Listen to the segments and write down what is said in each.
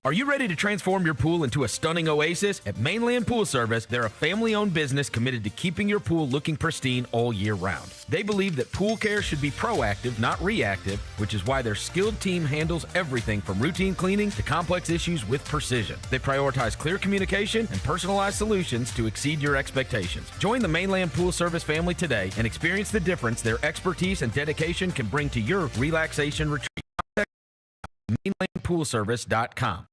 Are you ready to transform your pool into a stunning oasis? At Mainland Pool Service, they're a family-owned business committed to keeping your pool looking pristine all year round. They believe that pool care should be proactive, not reactive, which is why their skilled team handles everything from routine cleaning to complex issues with precision. They prioritize clear communication and personalized solutions to exceed your expectations. Join the Mainland Pool Service family today and experience the difference their expertise and dedication can bring to your relaxation retreat. MainlandPoolService.com.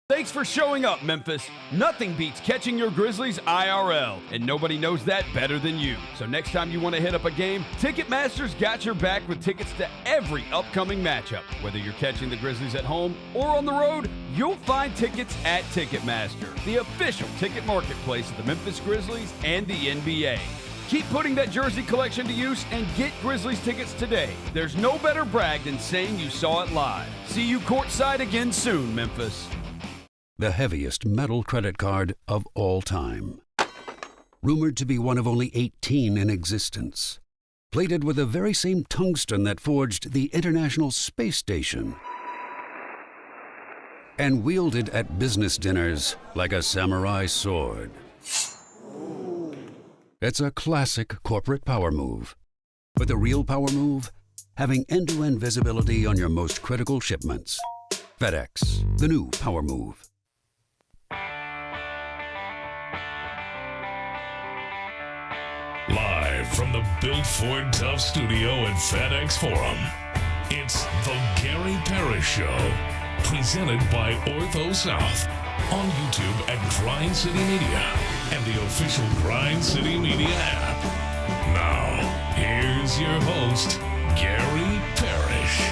Thanks for showing up, Memphis. Nothing beats catching your Grizzlies IRL, and nobody knows that better than you. So next time you want to hit up a game, Ticketmaster's got your back with tickets to every upcoming matchup. Whether you're catching the Grizzlies at home or on the road, you'll find tickets at Ticketmaster, the official ticket marketplace of the Memphis Grizzlies and the NBA. Keep putting that jersey collection to use and get Grizzlies tickets today. There's no better brag than saying you saw it live. See you courtside again soon, Memphis. The heaviest metal credit card of all time. Rumored to be one of only 18 in existence. Plated with the very same tungsten that forged the International Space Station. And wielded at business dinners like a samurai sword. It's a classic corporate power move. But the real power move? Having end-to-end visibility on your most critical shipments. FedEx, the new power move. Live from the Built Ford Tough studio at FedEx Forum, it's the Gary Parrish Show, presented by Ortho South, on YouTube at Grind City Media and the official Grind City Media app. Now, here's your host, Gary Parrish.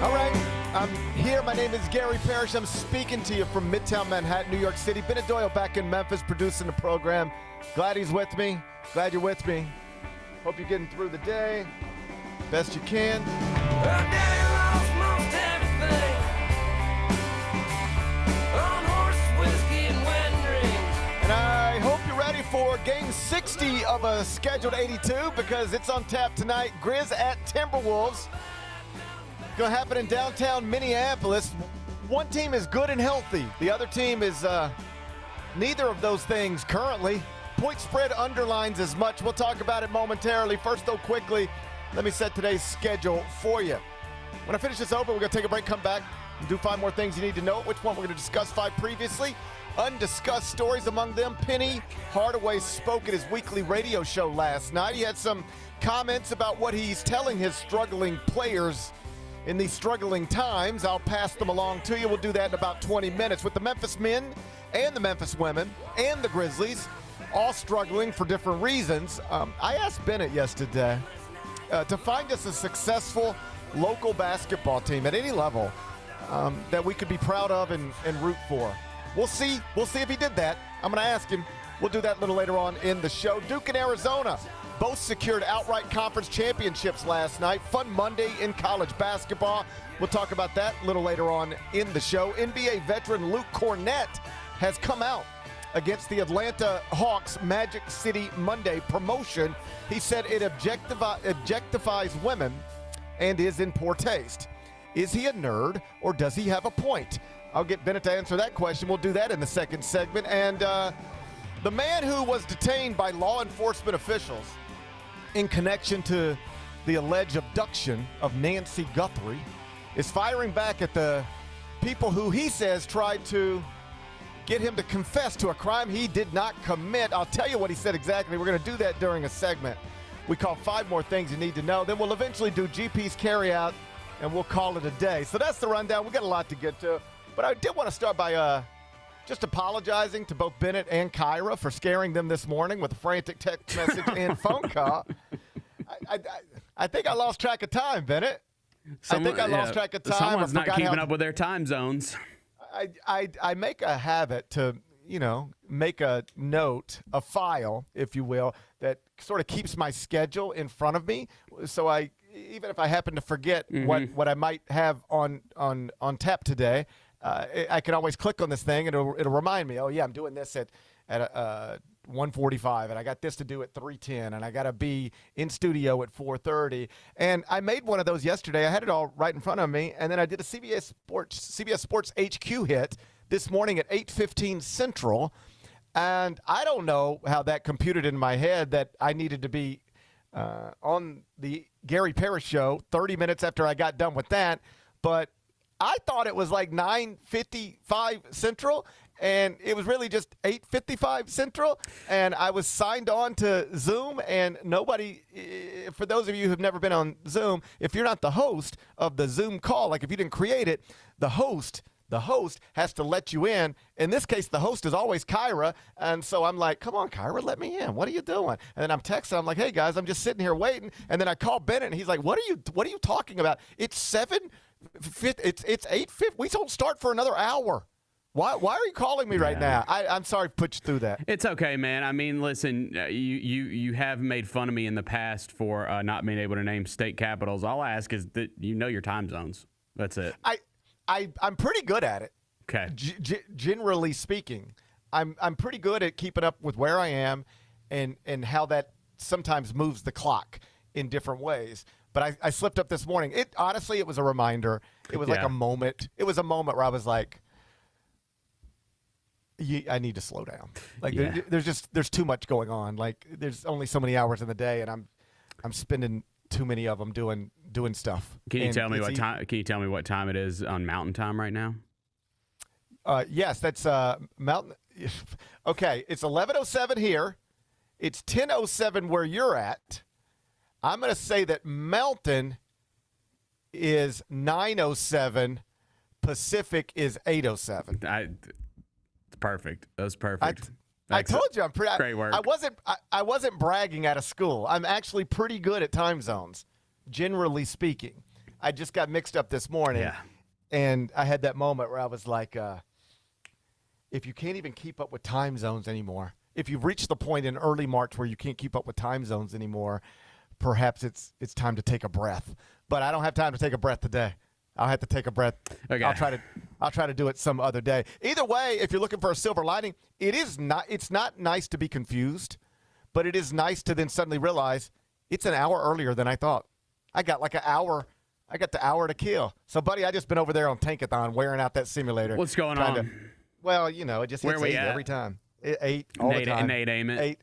All right. I'm here. My name is Gary Parrish. I'm speaking to you from Midtown Manhattan, New York City. Bennett Doyle back in Memphis producing the program. Glad he's with me. Glad you're with me. Hope you're getting through the day best you can. And I hope you're ready for game 60 of a scheduled 82 because it's on tap tonight. Grizz at Timberwolves. Going to happen in downtown Minneapolis. One team is good and healthy. The other team is neither of those things currently. Point spread underlines as much. We'll talk about it momentarily. First, though, quickly, let me set today's schedule for you. When I finish this over, we're going to take a break, come back, and do 5 more things you need to know. Which one we're going to discuss 5 previously. Undiscussed stories among them. Penny Hardaway spoke at his weekly radio show last night. He had some comments about what he's telling his struggling players in these struggling times. I'll pass them along to you. We'll do that in about 20 minutes with the Memphis men and the Memphis women and the Grizzlies all struggling for different reasons. I asked Bennett yesterday to find us a successful local basketball team at any level that we could be proud of and root for. We'll see if he did that. I'm going to ask him. We'll do that a little later on in the show. Duke and Arizona both secured outright conference championships last night. Fun Monday in college basketball. We'll talk about that a little later on in the show. NBA veteran Luke Kornet has come out against the Atlanta Hawks Magic City Monday promotion. He said it objectifies women and is in poor taste. Is he a nerd or does he have a point? I'll get Bennett to answer that question. We'll do that in the second segment. And the man who was detained by law enforcement officials in connection to the alleged abduction of Nancy Guthrie is firing back at the people who he says tried to get him to confess to a crime he did not commit. I'll tell you what he said exactly. We're going to do that during a segment we call 5 more things you need to know. Then we'll eventually do GP's carryout, and we'll call it a day. So that's the rundown. We've got a lot to get to. But I did want to start by just apologizing to both Bennett and Kyra for scaring them this morning with a frantic text message and phone call. I I think I lost track of time, Bennett. I think I lost track of time. Someone's not keeping up with their time zones. I make a habit to, make a note, a file, if you will, that sort of keeps my schedule in front of me. So even if I happen to forget what I might have on tap today, I can always click on this thing and it'll remind me. Oh yeah, I'm doing this at 1:45, and I got this to do at 3:10, and I got to be in studio at 4:30. And I made one of those yesterday. I had it all right in front of me, and then I did a CBS Sports HQ hit this morning at 8:15 Central, and I don't know how that computed in my head that I needed to be on the Gary Parrish show 30 minutes after I got done with that, but I thought it was like 9:55 Central, and it was really just 8:55 Central, and I was signed on to Zoom, and nobody, for those of you who've never been on Zoom, if you're not the host of the Zoom call, like if you didn't create it, the host has to let you in. In this case, the host is always Kyra, and so I'm like, come on, Kyra, let me in. What are you doing? And then I'm texting. I'm like, hey, guys, I'm just sitting here waiting, and then I call Bennett, and he's like, what are you talking about? It's 7:50. It's 8:50. We don't start for another hour. Why are you calling me right now? I'm sorry to put you through that. It's okay, man. I mean, listen, you have made fun of me in the past for not being able to name state capitals. All I ask is that you know your time zones. That's it. I'm pretty good at it. Okay. Generally speaking, I'm pretty good at keeping up with where I am and how that sometimes moves the clock in different ways. But I slipped up this morning. Honestly, it was a reminder. It was like a moment. It was a moment where I was like, I need to slow down. Like there's too much going on. Like there's only so many hours in the day, and I'm spending too many of them doing stuff. Can you tell me what time? Can you tell me what time it is on Mountain Time right now? Yes, that's Mountain. Okay, it's 11:07 here. It's 10:07 where you're at. I'm going to say that Mountain is 9:07. Pacific is 8:07. It's perfect. That was perfect. I told you I'm pretty. Great work. I wasn't bragging out of school. I'm actually pretty good at time zones, generally speaking. I just got mixed up this morning, and I had that moment where I was like, if you can't even keep up with time zones anymore, if you've reached the point in early March where you can't keep up with time zones anymore, perhaps it's time to take a breath. But I don't have time to take a breath today. I'll have to take a breath. Okay. I'll try to do it some other day. Either way, if you're looking for a silver lining, it's not nice to be confused, but it is nice to then suddenly realize it's an hour earlier than I thought. I got like an hour. I got the hour to kill. So, buddy, I just been over there on Tankathon wearing out that simulator. What's going on? Well, it just hits 8 every time. 8 all the time. Nate Ament. 8.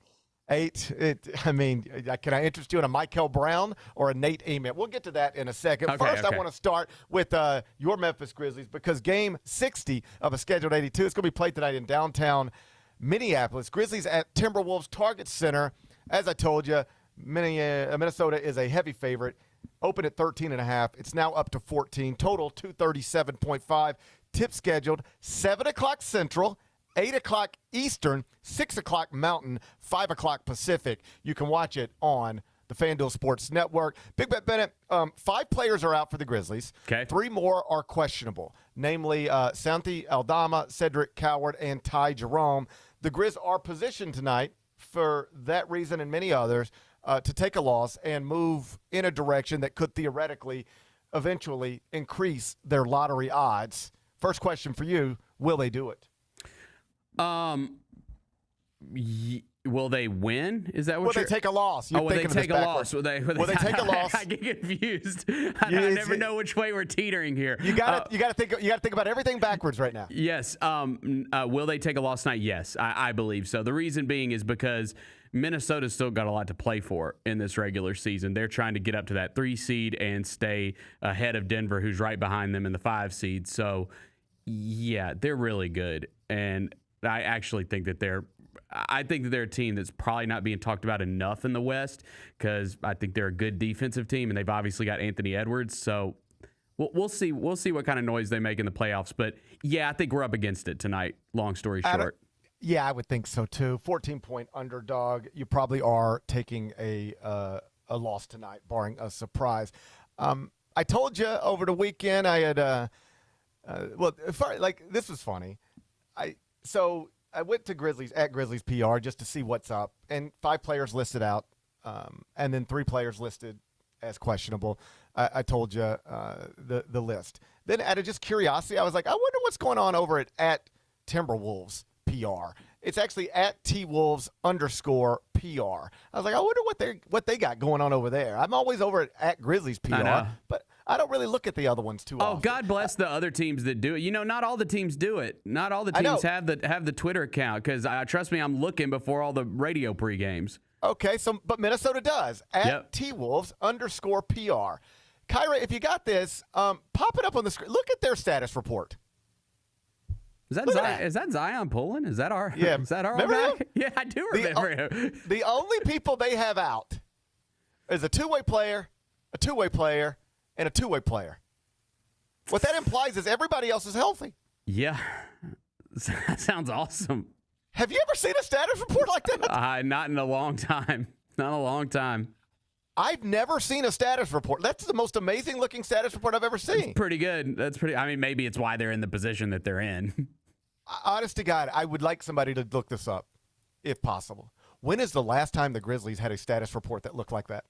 Can I interest you in a Michael Brown or a Nate Ament? We'll get to that in a second. First, I want to start with your Memphis Grizzlies because Game 60 of a scheduled 82 is going to be played tonight in downtown Minneapolis. Grizzlies at Timberwolves Target Center. As I told you, Minnesota is a heavy favorite. Open at 13.5. It's now up to 14. Total 237.5. Tip scheduled 7 o'clock Central. 8 o'clock Eastern, 6 o'clock Mountain, 5 o'clock Pacific. You can watch it on the FanDuel Sports Network. Big Bet Bennett, 5 players are out for the Grizzlies. Okay. 3 more are questionable, namely Santi Aldama, Cedric Coward, and Ty Jerome. The Grizz are positioned tonight for that reason and many others to take a loss and move in a direction that could theoretically eventually increase their lottery odds. First question for you, will they do it? Will they win? Is that what will they take a loss? Will they take a loss? Will they take a loss? I get confused. I never know which way we're teetering here. You got to think about everything backwards right now. Yes. Will they take a loss tonight? Yes, I believe so. The reason being is because Minnesota's still got a lot to play for in this regular season. They're trying to get up to that 3 seed and stay ahead of Denver, who's right behind them in the 5 seed. So, yeah, they're really good. And I actually think that they're a team that's probably not being talked about enough in the West because I think they're a good defensive team, and they've obviously got Anthony Edwards. So we'll see. We'll see what kind of noise they make in the playoffs. But, yeah, I think we're up against it tonight, long story short. Yeah, I would think so, too. 14-point underdog. You probably are taking a a loss tonight, barring a surprise. I told you over the weekend I had this was funny. I went to Grizzlies at Grizzlies PR just to see what's up, and 5 players listed out, and then 3 players listed as questionable. I told you the list. Then out of just curiosity, I was like, I wonder what's going on over at Timberwolves PR. It's actually at TWolves _ PR. I was like, I wonder what they got going on over there. I'm always over at Grizzlies PR, but I don't really look at the other ones too often. Oh, God bless the other teams that do it. You know, not all the teams do it. Not all the teams have the Twitter account, because trust me, I'm looking before all the radio pre-games. Okay, but Minnesota does at TWolves _ PR. Kyra, if you got this, pop it up on the screen. Look at their status report. Is that Zion pulling? Is that our? Yeah. Is that our? Remember him? Yeah, I do remember him. The only people they have out is a two-way player, and a two-way player. What that implies is everybody else is healthy. Yeah, that sounds awesome. Have you ever seen a status report like that? Not in a long time. Not a long time. I've never seen a status report. That's the most amazing-looking status report I've ever seen. That's pretty good. I mean, maybe it's why they're in the position that they're in. Honest to God, I would like somebody to look this up, if possible. When is the last time the Grizzlies had a status report that looked like that?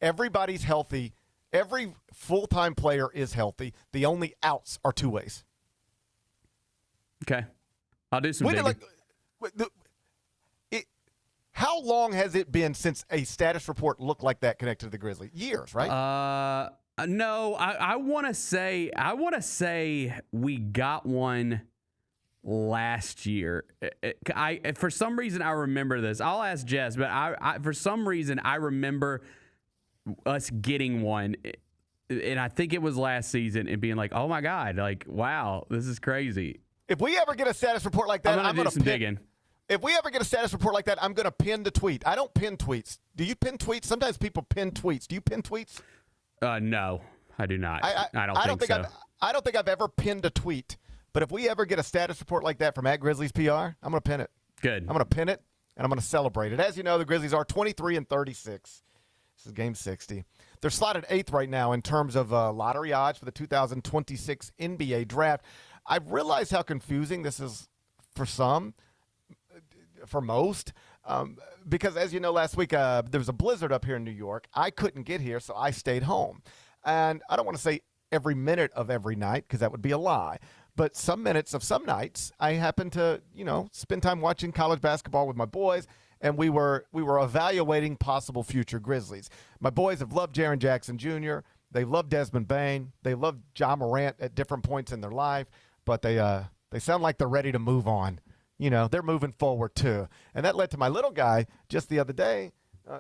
Everybody's healthy. Every full-time player is healthy. The only outs are two ways. Okay. I'll do some digging. How long has it been since a status report looked like that connected to the Grizzlies? Years, right? No. I want to say we got one last year. For some reason I remember this. I'll ask Jess, but I for some reason I remember us getting one, and I think it was last season, and being like, "Oh my God, like wow, this is crazy." If we ever get a status report like that, I'm gonna do some digging. If we ever get a status report like that, I'm going to pin the tweet. I don't pin tweets. Do you pin tweets? Sometimes people pin tweets. Do you pin tweets? No, I do not. I don't think so. I don't think I've ever pinned a tweet. But if we ever get a status report like that from @Grizzlies PR, I'm going to pin it. Good. I'm going to pin it, and I'm going to celebrate it. As you know, the Grizzlies are 23-36. This is game 60. They're slotted 8th right now in terms of lottery odds for the 2026 NBA draft. I've realized how confusing this is for some. For most, because as you know, last week there was a blizzard up here in New York. I couldn't get here, so I stayed home. And I don't want to say every minute of every night, because that would be a lie. But some minutes of some nights, I happened to, spend time watching college basketball with my boys, and we were evaluating possible future Grizzlies. My boys have loved Jaren Jackson Jr. They love Desmond Bane. They love John Morant at different points in their life, but they sound like they're ready to move on. They're moving forward, too. And that led to my little guy just the other day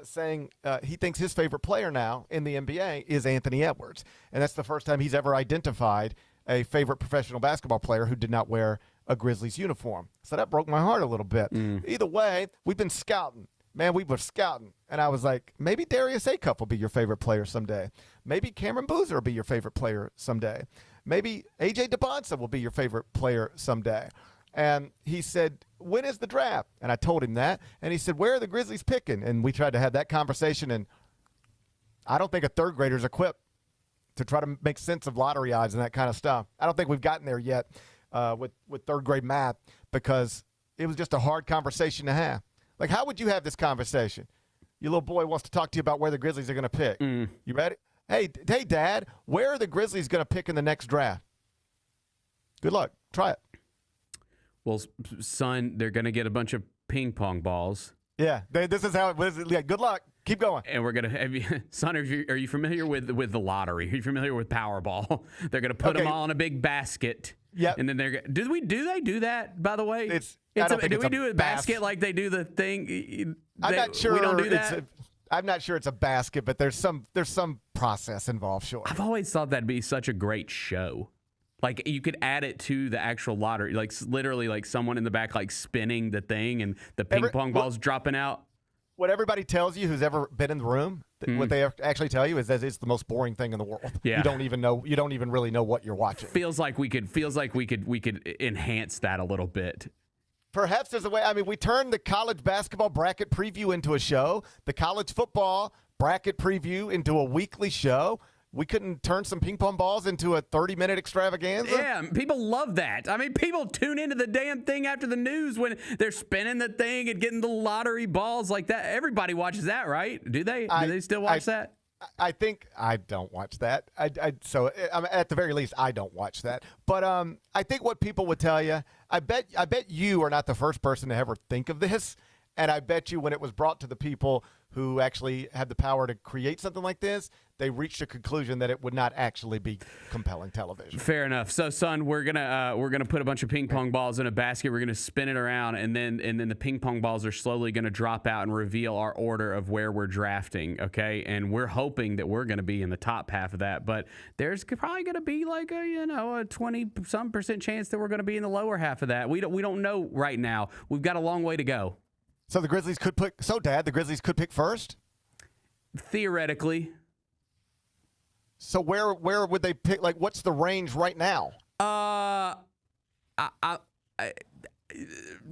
saying he thinks his favorite player now in the NBA is Anthony Edwards. And that's the first time he's ever identified a favorite professional basketball player who did not wear a Grizzlies uniform. So that broke my heart a little bit. Either way, we've been scouting. Man, we were scouting. And I was like, maybe Darius Acuff will be your favorite player someday. Maybe Cameron Boozer will be your favorite player someday. Maybe A.J. DeBonsa will be your favorite player someday. And he said, when is the draft? And I told him that. And he said, where are the Grizzlies picking? And we tried to have that conversation. And I don't think a third grader is equipped to try to make sense of lottery odds and that kind of stuff. I don't think we've gotten there yet with third grade math, because it was just a hard conversation to have. Like, how would you have this conversation? Your little boy wants to talk to you about where the Grizzlies are going to pick. You ready? Hey, Dad, where are the Grizzlies going to pick in the next draft? Good luck. Try it. Well, son, they're going to get a bunch of ping pong balls. Yeah, this is how it was. Yeah, good luck. Keep going. And we're going to have you, son, are you familiar with the lottery? Are you familiar with Powerball? They're going to put them all in a a big basket. Yeah. And then do they do that, by the way? Do we do a basket like they do the thing? I'm not sure. We don't do that. I'm not sure it's a basket, but there's some process involved, sure. I've always thought that'd be such a great show. Like, you could add it to the actual lottery, like literally like someone in the back like spinning the thing and the ping pong balls dropping out. What everybody tells you who's ever been in the room, what they actually tell you is that it's the most boring thing in the world. Yeah. You don't even really know what you're watching. Feels like we could enhance that a little bit. Perhaps there's a way. I mean, we turned the college basketball bracket preview into a show, the college football bracket preview into a weekly show? We couldn't turn some ping pong balls into a 30-minute extravaganza? Yeah, people love that. I mean, people tune into the damn thing after the news when they're spinning the thing and getting the lottery balls like that. Everybody watches that, right? Do they? Do they still watch that? I think I don't watch that. So at the very least, I don't watch that. But I think what people would tell you, I bet you are not the first person to ever think of this. And I bet you when it was brought to the people who actually had the power to create something like this, they reached a conclusion that it would not actually be compelling television. Fair enough. So, son, we're gonna put a bunch of ping pong balls in a basket. We're gonna spin it around, and then the ping pong balls are slowly gonna drop out and reveal our order of where we're drafting. Okay, and we're hoping that we're gonna be in the top half of that, but there's probably gonna be like a 20% chance that we're gonna be in the lower half of that. We don't know right now. We've got a long way to go. So the Grizzlies could pick. So, Dad, the Grizzlies could pick first. Theoretically. So where would they pick? Like, what's the range right now?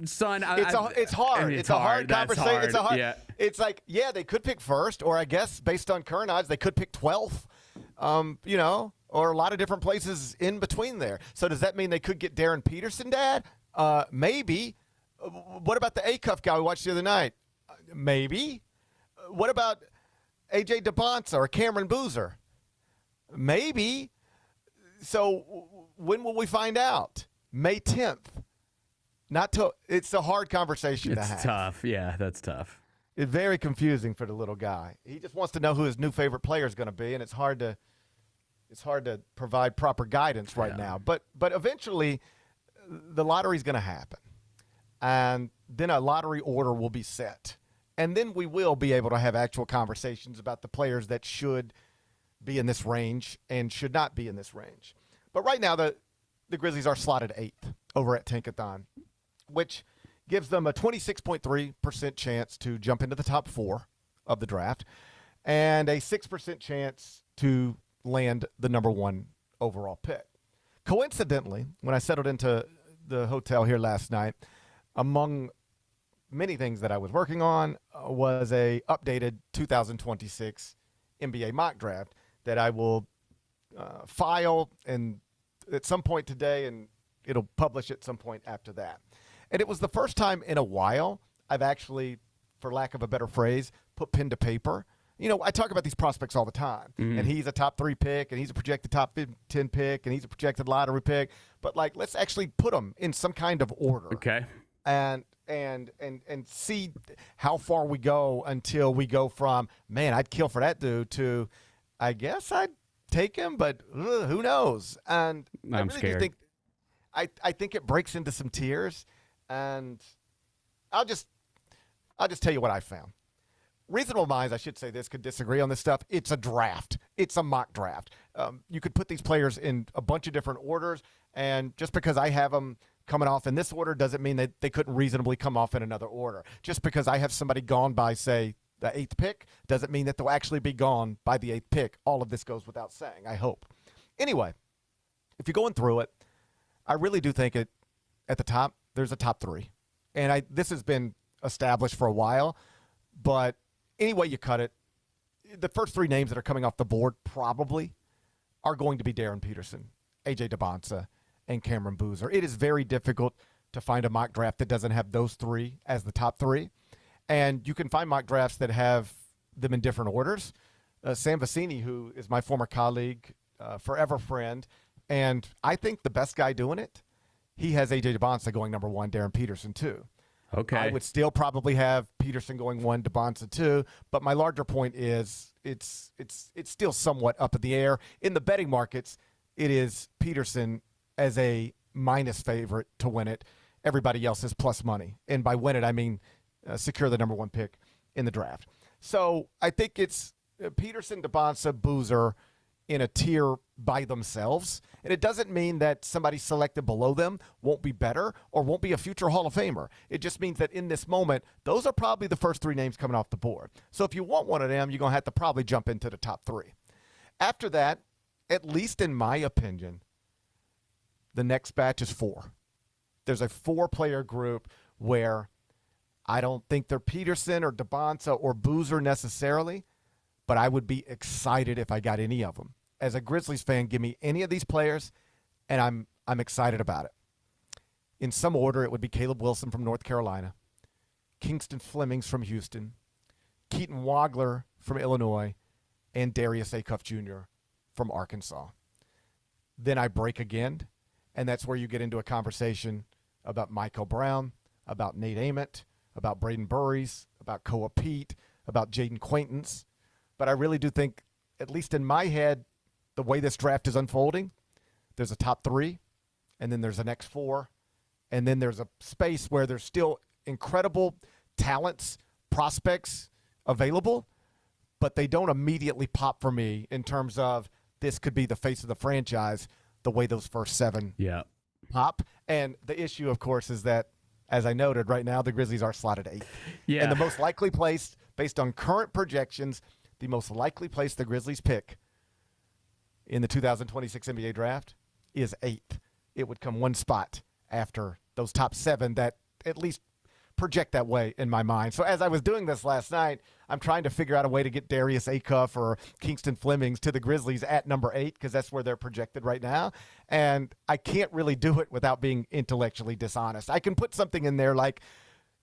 Son, it's hard. It's a hard conversation. It's a hard. Yeah. It's like, yeah, they could pick first, or I guess based on current odds, they could pick 12th. Or a lot of different places in between there. So does that mean they could get Darren Peterson, Dad? Maybe. What about the A-Cuff guy we watched the other night? Maybe. What about A.J. DeBonsa or Cameron Boozer? Maybe. So when will we find out? May 10th. It's a hard conversation to have. It's tough. Yeah, that's tough. It's very confusing for the little guy. He just wants to know who his new favorite player is going to be, and it's hard to provide proper guidance right now. But eventually, the lottery is going to happen. And then a lottery order will be set. And then we will be able to have actual conversations about the players that should be in this range and should not be in this range. But right now, the Grizzlies are slotted 8th over at Tankathon, which gives them a 26.3% chance to jump into the top 4 of the draft and a 6% chance to land the number 1 overall pick. Coincidentally, when I settled into the hotel here last night, among many things that I was working on was a updated 2026 NBA mock draft that I will file and at some point today, and it'll publish at some point after that. And it was the first time in a while I've actually, for lack of a better phrase, put pen to paper. You know, I talk about these prospects all the time, and he's a top 3 pick, and he's a projected top 10 pick, and he's a projected lottery pick. But, like, let's actually put them in some kind of order. Okay. And see how far we go until we go from, man, I'd kill for that dude, to, I guess I'd take him, but who knows? And I'm scared. I think it breaks into some tears, and I'll just tell you what I found. Reasonable minds, I should say this, could disagree on this stuff. It's a draft. It's a mock draft. You could put these players in a bunch of different orders, and just because I have them coming off in this order doesn't mean that they couldn't reasonably come off in another order. Just because I have somebody gone by, say, the 8th pick doesn't mean that they'll actually be gone by the 8th pick. All of this goes without saying, I hope. Anyway, if you're going through it, I really do think at the top, there's a top 3. And this has been established for a while, but any way you cut it, the first 3 names that are coming off the board probably are going to be Darren Peterson, A.J. DeBonsa, and Cameron Boozer. It is very difficult to find a mock draft that doesn't have those 3 as the top 3. And you can find mock drafts that have them in different orders. Sam Vecini, who is my former colleague, forever friend, and I think the best guy doing it, he has A.J. DeBonsa going number 1, Darren Peterson 2. Okay. I would still probably have Peterson going 1, DeBonsa 2, but my larger point is it's still somewhat up in the air. In the betting markets, it is Peterson as a minus favorite to win it. Everybody else is plus money. And by win it, I mean secure the number 1 pick in the draft. So I think it's Peterson, DeBonsa, Boozer in a tier by themselves. And it doesn't mean that somebody selected below them won't be better or won't be a future Hall of Famer. It just means that in this moment, those are probably the first 3 names coming off the board. So if you want one of them, you're going to have to probably jump into the top 3. After that, at least in my opinion, the next batch is 4. There's a 4-player group where I don't think they're Peterson or DeBonsa or Boozer necessarily, but I would be excited if I got any of them. As a Grizzlies fan, give me any of these players, and I'm excited about it. In some order, it would be Caleb Wilson from North Carolina, Kingston Flemings from Houston, Keaton Wagler from Illinois, and Darius Acuff Jr. from Arkansas. Then I break again, and that's where you get into a conversation about Michael Brown, about Nate Ament, about Braden Burries, about Koa Pete, about Jaden Quaintance. But I really do think, at least in my head, the way this draft is unfolding, there's a top 3, and then there's a next 4, and then there's a space where there's still incredible talents, prospects available, but they don't immediately pop for me in terms of this could be the face of the franchise the way those first 7 pop. And the issue, of course, is that, as I noted, right now the Grizzlies are slotted 8th. Yeah. And the most likely place, based on current projections, the most likely place the Grizzlies pick in the 2026 NBA draft is 8th. It would come one spot after those top 7 that at least project that way in my mind. So as I was doing this last night, I'm trying to figure out a way to get Darius Acuff or Kingston Flemings to the Grizzlies at number 8 because that's where they're projected right now. And I can't really do it without being intellectually dishonest. I can put something in there like,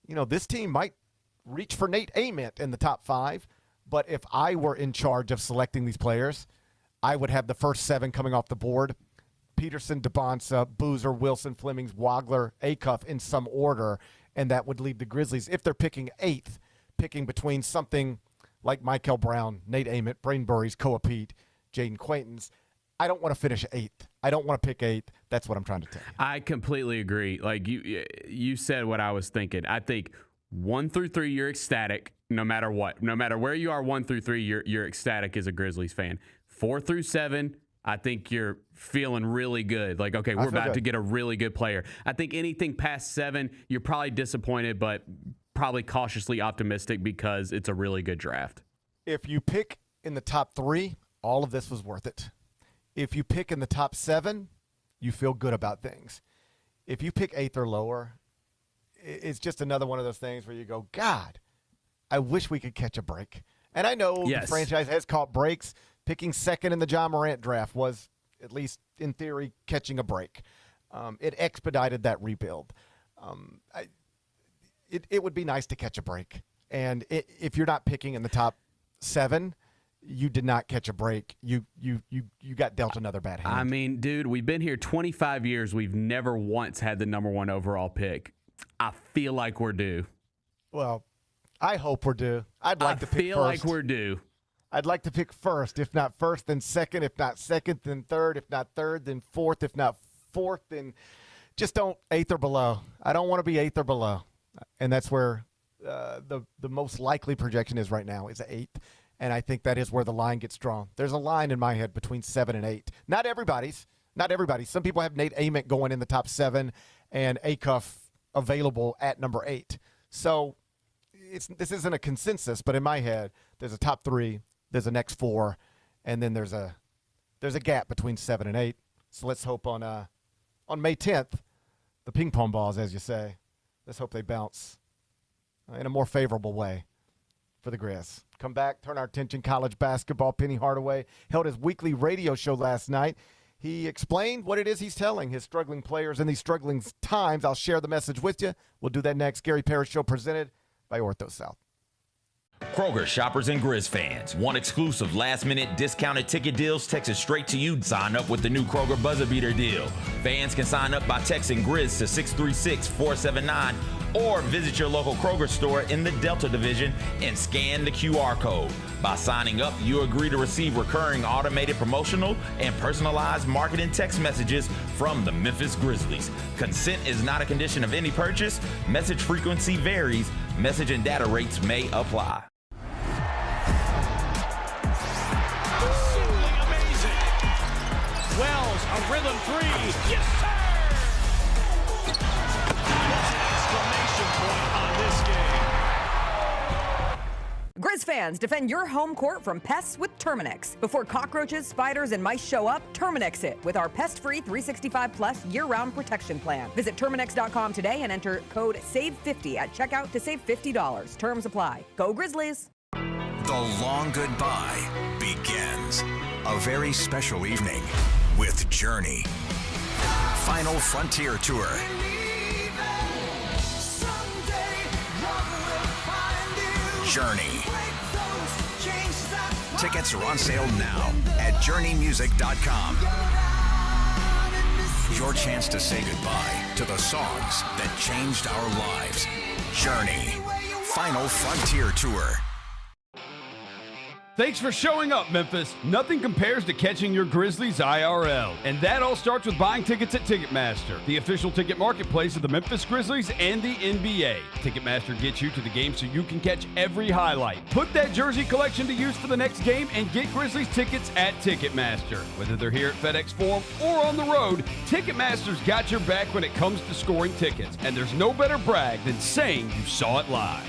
this team might reach for Nate Ament in the top 5, but if I were in charge of selecting these players, I would have the first 7 coming off the board: Peterson, DeBonsa, Boozer, Wilson, Flemings, Wagler, Acuff in some order. And that would leave the Grizzlies, if they're picking 8th, picking between something like Michael Brown, Nate Ament, Braden Burries, Koa Pete, Jaden Quaintance. I don't want to finish 8th. I don't want to pick 8th. That's what I'm trying to tell you. I completely agree. Like you said what I was thinking. I think 1 through 3, you're ecstatic no matter what. No matter where you are, 1 through 3, you're ecstatic as a Grizzlies fan. 4 through 7, I think you're feeling really good. Like, okay, we're about to get a really good player. I think anything past 7, you're probably disappointed, but probably cautiously optimistic because it's a really good draft. If you pick in the top 3, all of this was worth it. If you pick in the top 7, you feel good about things. If you pick 8th or lower, it's just another one of those things where you go, God, I wish we could catch a break. And I know the franchise has caught breaks. Picking 2nd in the John Morant draft was, at least in theory, catching a break. It expedited that rebuild. It would be nice to catch a break. And if you're not picking in the top 7, you did not catch a break. You got dealt another bad hand. I mean, dude, we've been here 25 years. We've never once had the number 1 overall pick. I feel like we're due. Well, I hope we're due. I'd like to pick first. I feel like we're due. I'd like to pick first. If not first, then second. If not second, then third. If not third, then fourth. If not fourth, then just don't 8th or below. I don't want to be 8th or below. And that's where the most likely projection is right now is 8th. And I think that is where the line gets drawn. There's a line in my head between 7 and 8. Not everybody's. Some people have Nate Ament going in the top 7 and Acuff available at number 8. So this isn't a consensus, but in my head, there's a top 3. There's a next 4, and then there's a gap between 7 and 8. So let's hope on May 10th, the ping pong balls, as you say, let's hope they bounce in a more favorable way for the Grizz. Come back, turn our attention college basketball. Penny Hardaway held his weekly radio show last night. He explained what it is he's telling his struggling players in these struggling times. I'll share the message with you. We'll do that next. Gary Parrish Show presented by Ortho South. Kroger shoppers and Grizz fans. Want exclusive last-minute discounted ticket deals texted straight to you? Sign up with the new Kroger Buzzer Beater deal. Fans can sign up by texting Grizz to 636-479 or visit your local Kroger store in the Delta Division and scan the QR code. By signing up, you agree to receive recurring automated promotional and personalized marketing text messages from the Memphis Grizzlies. Consent is not a condition of any purchase. Message frequency varies. Message and data rates may apply. Absolutely amazing. Wells, a rhythm 3. Yes, sir! Exclamation point on this game. Grizz fans, defend your home court from pests with Terminix. Before cockroaches, spiders, and mice show up, Terminix it with our pest-free 365-plus year-round protection plan. Visit Terminix.com today and enter code SAVE50 at checkout to save $50. Terms apply. Go Grizzlies! The The long goodbye begins. A very special evening with Journey. Final Frontier Tour. Journey. Tickets are on sale now at journeymusic.com. Your chance to say goodbye to the songs that changed our lives. Journey. Final Frontier Tour. Thanks for showing up, Memphis. Nothing compares to catching your Grizzlies IRL. And that all starts with buying tickets at Ticketmaster, the official ticket marketplace of the Memphis Grizzlies and the NBA. Ticketmaster gets you to the game so you can catch every highlight. Put that jersey collection to use for the next game and get Grizzlies tickets at Ticketmaster. Whether they're here at FedEx Forum or on the road, Ticketmaster's got your back when it comes to scoring tickets. And there's no better brag than saying you saw it live.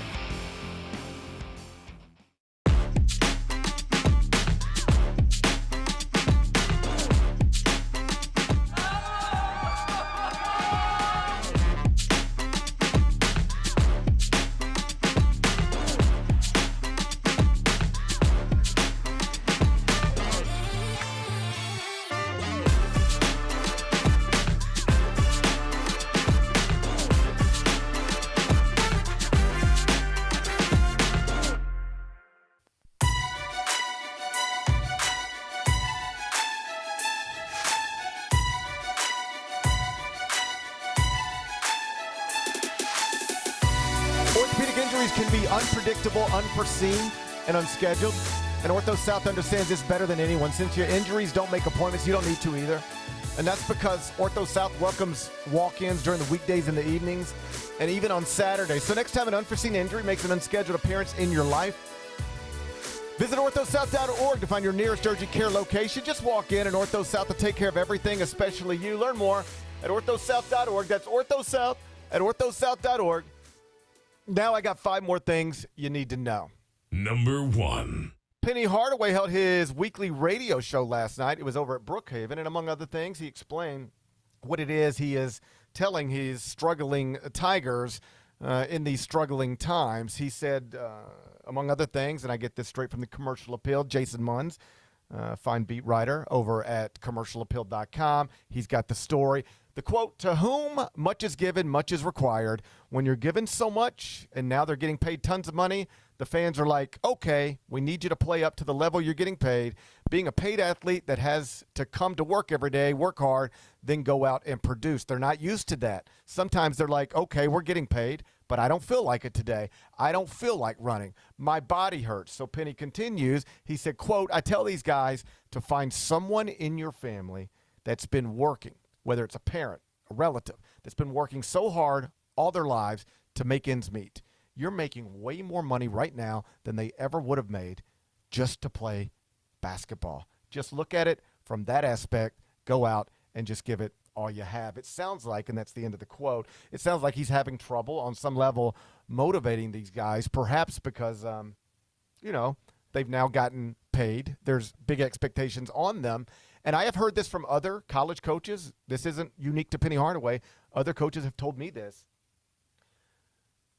Orthopedic injuries can be unpredictable, unforeseen, and unscheduled. And Ortho South understands this better than anyone. Since your injuries don't make appointments, you don't need to either. And that's because Ortho South welcomes walk-ins during the weekdays and the evenings, and even on Saturdays. So next time an unforeseen injury makes an unscheduled appearance in your life, visit orthosouth.org to find your nearest urgent care location. Just walk in, and Ortho South will take care of everything, especially you. Learn more at orthosouth.org. That's orthosouth at orthosouth.org. Now I got 5 more things you need to know. Number 1. Penny Hardaway held his weekly radio show last night. It was over at Brookhaven, and among other things, he explained what it is he is telling his struggling Tigers in these struggling times. He said, among other things, and I get this straight from the Commercial Appeal, Jason Munns, fine beat writer over at commercialappeal.com. He's got the story. The quote, "To whom much is given, much is required." When you're given so much and now they're getting paid tons of money, the fans are like, okay, we need you to play up to the level you're getting paid. Being a paid athlete that has to come to work every day, work hard, then go out and produce. They're not used to that. Sometimes they're like, okay, we're getting paid, but I don't feel like it today. I don't feel like running. My body hurts. So Penny continues. He said, quote, "I tell these guys to find someone in your family that's been working, whether it's a parent, a relative, that's been working so hard all their lives to make ends meet. You're making way more money right now than they ever would have made just to play basketball. Just look at it from that aspect. Go out and just give it all you have." It sounds like, and that's the end of the quote, it sounds like he's having trouble on some level motivating these guys, perhaps because, they've now gotten paid. There's big expectations on them. And I have heard this from other college coaches. This isn't unique to Penny Hardaway. Other coaches have told me this.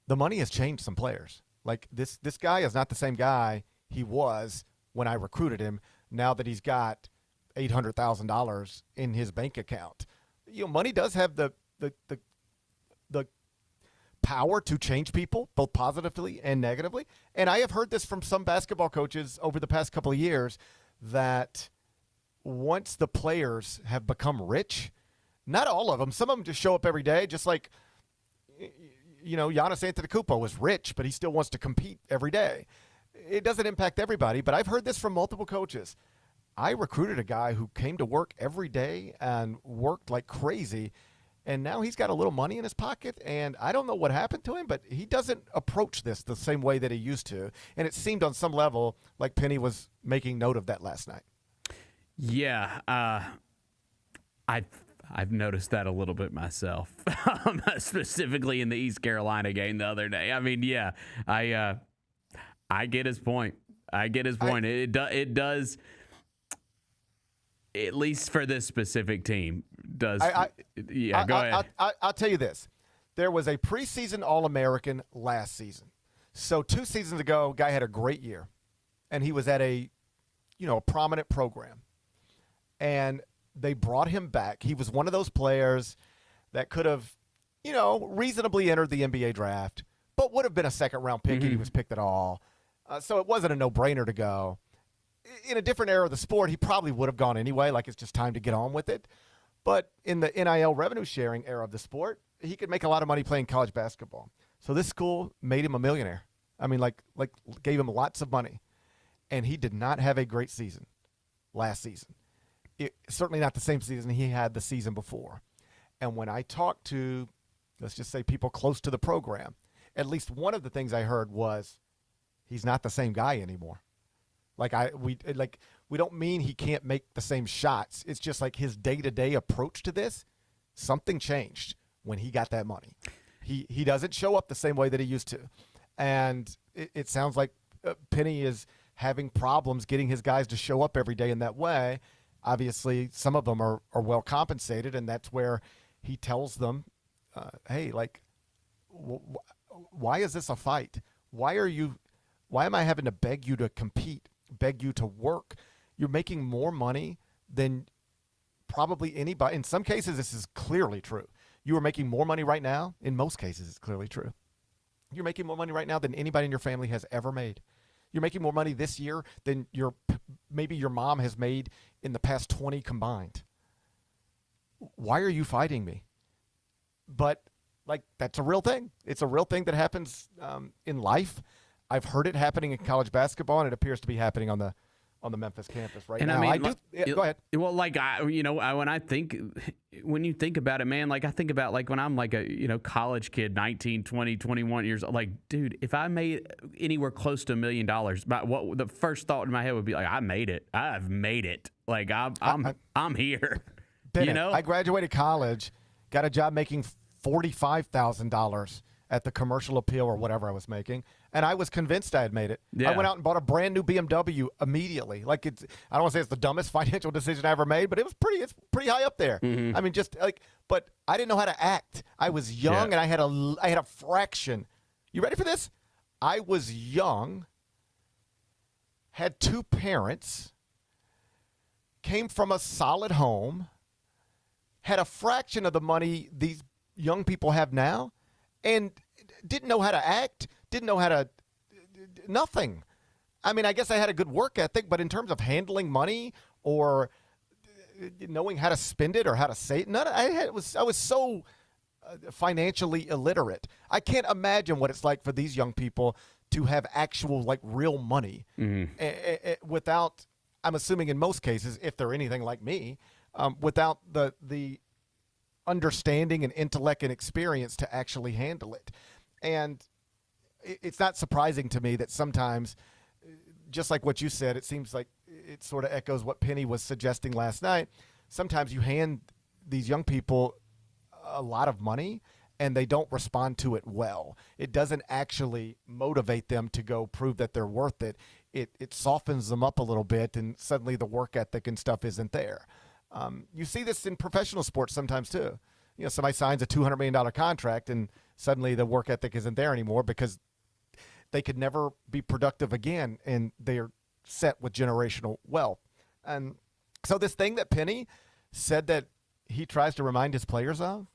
The money has changed some players. Like this guy is not the same guy he was when I recruited him, now that he's got $800,000 in his bank account. Money does have the power to change people, both positively and negatively. And I have heard this from some basketball coaches over the past couple of years, that once the players have become rich, not all of them, some of them just show up every day, just like, Giannis Antetokounmpo was rich, but he still wants to compete every day. It doesn't impact everybody, but I've heard this from multiple coaches. I recruited a guy who came to work every day and worked like crazy, and now he's got a little money in his pocket, and I don't know what happened to him, but he doesn't approach this the same way that he used to. And it seemed on some level like Penny was making note of that last night. Yeah, I've noticed that a little bit myself, specifically in the East Carolina game the other day. I mean, yeah, I get his point. It does, at least for this specific team, does. Go ahead. I'll tell you this. There was a preseason All-American last season. So 2 seasons ago, guy had a great year. and he was at a prominent program, and they brought him back. He was one of those players that could have, reasonably entered the NBA draft, but would have been a second-round pick if he was picked at all. So it wasn't a no-brainer to go. In a different era of the sport, he probably would have gone anyway, like it's just time to get on with it. But in the NIL revenue-sharing era of the sport, he could make a lot of money playing college basketball. So this school made him a millionaire. I mean, like gave him lots of money. And he did not have a great season last season. Certainly not the same season he had the season before. And when I talked to, let's just say, people close to the program, at least one of the things I heard was he's not the same guy anymore. We don't mean he can't make the same shots. It's just like his day-to-day approach to this, something changed when he got that money. He doesn't show up the same way that he used to. And it sounds like Penny is having problems getting his guys to show up every day in that way. Obviously, some of them are well compensated, and that's where he tells them, hey, why is this a fight? Why am I having to beg you to compete, beg you to work? You're making more money than probably anybody. In some cases, this is clearly true. You are making more money right now. In most cases, it's clearly true. You're making more money right now than anybody in your family has ever made. You're making more money this year than maybe your mom has made in the past 20 combined. Why are you fighting me? But that's a real thing. It's a real thing that happens in life. I've heard it happening in college basketball, and it appears to be happening on the Memphis campus right now. Go ahead. Well, when you think about it, man, I think about when I'm a college kid, 19, 20, 21 years old, dude, if I made anywhere close to $1 million, what the first thought in my head would be I made it. I've made it. I'm here. I graduated college, got a job making $45,000 at the Commercial Appeal or whatever I was making, and I was convinced I had made it. Yeah. I went out and bought a brand new BMW immediately. I don't want to say it's the dumbest financial decision I ever made, but it's pretty high up there. Mm-hmm. I mean, but I didn't know how to act. I was young, and I had a fraction. You ready for this? I was young, had two parents, came from a solid home, had a fraction of the money these young people have now, and didn't know how to act, didn't know how to – nothing. I mean, I guess I had a good work ethic, but in terms of handling money or knowing how to spend it or how to say it, I was so financially illiterate. I can't imagine what it's like for these young people to have actual, real money without – I'm assuming in most cases, if they're anything like me, without the understanding and intellect and experience to actually handle it. And it's not surprising to me that sometimes, just like what you said, it seems like it sort of echoes what Penny was suggesting last night. Sometimes you hand these young people a lot of money and they don't respond to it well. It doesn't actually motivate them to go prove that they're worth it. It softens them up a little bit, and suddenly the work ethic and stuff isn't there. You see this in professional sports sometimes too. Somebody signs a $200 million contract and suddenly the work ethic isn't there anymore because they could never be productive again, and they're set with generational wealth. And so this thing that Penny said that he tries to remind his players of,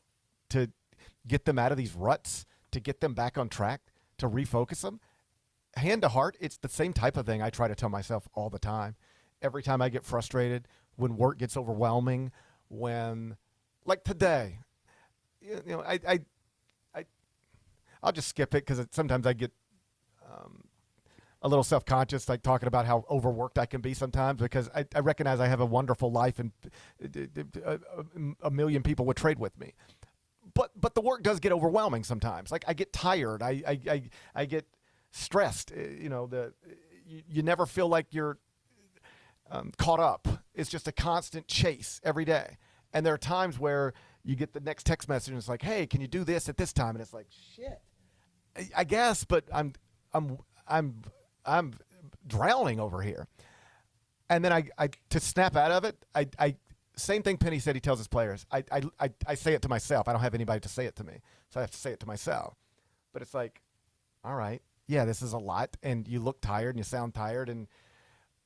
to get them out of these ruts, to get them back on track, to refocus them, hand to heart, it's the same type of thing I try to tell myself all the time. Every time I get frustrated, when work gets overwhelming, when, like today, I'll just skip it because sometimes I get a little self-conscious, talking about how overworked I can be sometimes, because I recognize I have a wonderful life and a million people would trade with me. But the work does get overwhelming sometimes. I get tired. I get stressed. You never feel like you're caught up. It's just a constant chase every day. And there are times where you get the next text message and it's like, hey, can you do this at this time? And it's like, shit, I guess, but I'm drowning over here. And then I to snap out of it, I same thing Penny said he tells his players. I say it to myself. I don't have anybody to say it to me, so I have to say it to myself. But it's like, all right, yeah, this is a lot, and you look tired and you sound tired.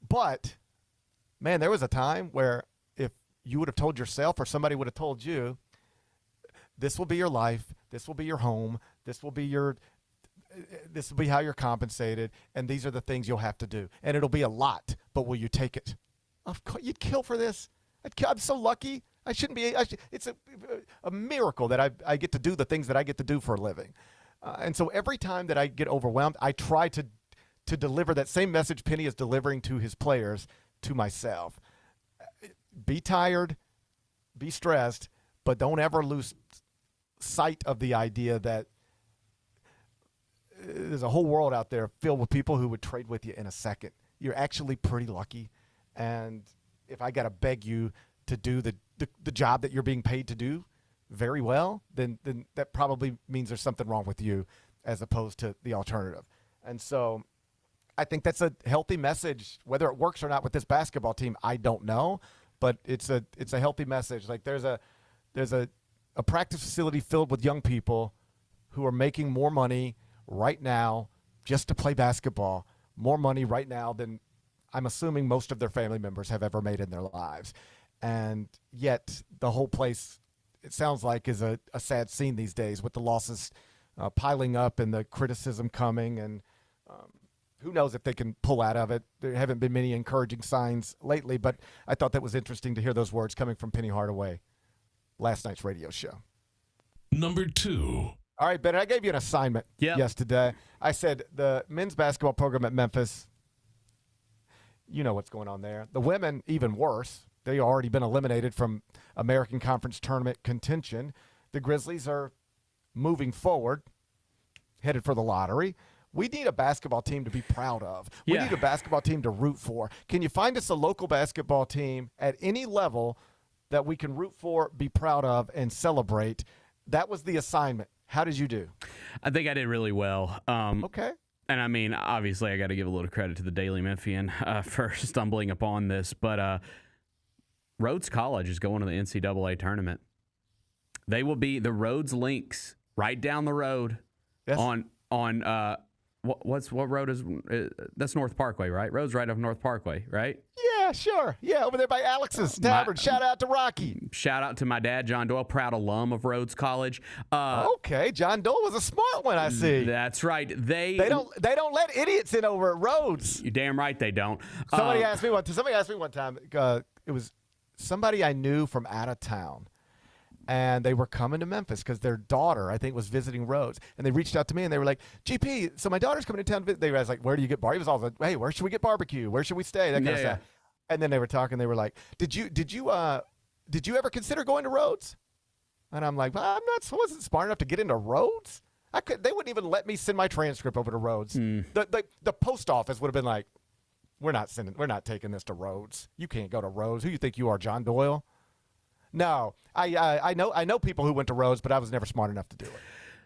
But, man, there was a time where if you would have told yourself or somebody would have told you, this will be your life, this will be your home, this will be how you're compensated, and these are the things you'll have to do. And it'll be a lot, but will you take it? Of course, you'd kill for this. I'm so lucky. I shouldn't be. It's a miracle that I get to do the things that I get to do for a living. And so every time that I get overwhelmed, I try to deliver that same message Penny is delivering to his players to myself. Be tired, be stressed, but don't ever lose sight of the idea that there's a whole world out there filled with people who would trade with you in a second. You're actually pretty lucky. And if I got to beg you to do the job that you're being paid to do very well, then that probably means there's something wrong with you as opposed to the alternative. And so I think that's a healthy message. Whether it works or not with this basketball team, I don't know, but it's a healthy message. Like there's a practice facility filled with young people who are making more money right now just to play basketball, more money right now than I'm assuming most of their family members have ever made in their lives. And yet the whole place, it sounds like, is a sad scene these days with the losses piling up and the criticism coming. And who knows if they can pull out of it. There haven't been many encouraging signs lately, but I thought that was interesting to hear those words coming from Penny Hardaway last night's radio show. Number 2. All right, Ben, I gave you an assignment yesterday. I said the men's basketball program at Memphis, you know what's going on there. The women, even worse. They've already been eliminated from American Conference Tournament contention. The Grizzlies are moving forward, headed for the lottery. We need a basketball team to be proud of. We need a basketball team to root for. Can you find us a local basketball team at any level that we can root for, be proud of, and celebrate? That was the assignment. How did you do? I think I did really well. Okay. And I mean, obviously, I got to give a little credit to the Daily Memphian for stumbling upon this. But Rhodes College is going to the NCAA tournament. They will be the Rhodes Lynx right down the road on what road is that's North Parkway, right? Rhodes right off North Parkway, right? Yeah, sure. Yeah, over there by Alex's Tavern. Shout out to Rocky. Shout out to my dad, John Doyle, proud alum of Rhodes College. Okay, John Doyle was a smart one, I see. That's right. They don't let idiots in over at Rhodes. You're damn right they don't. Somebody asked me one time. It was somebody I knew from out of town. And they were coming to Memphis because their daughter, I think, was visiting Rhodes. And they reached out to me, and they were like, GP, so my daughter's coming to town. They were like, where do you get barbecue? He was all like, hey, where should we get barbecue? Where should we stay? That kind of stuff. And then they were talking. They were like, did you ever consider going to Rhodes? And I'm like, well, I wasn't smart enough to get into Rhodes. They wouldn't even let me send my transcript over to Rhodes. The post office would have been like, we're not taking this to Rhodes. You can't go to Rhodes. Who you think you are, John Doyle? No, I know people who went to Rhodes, but I was never smart enough to do it.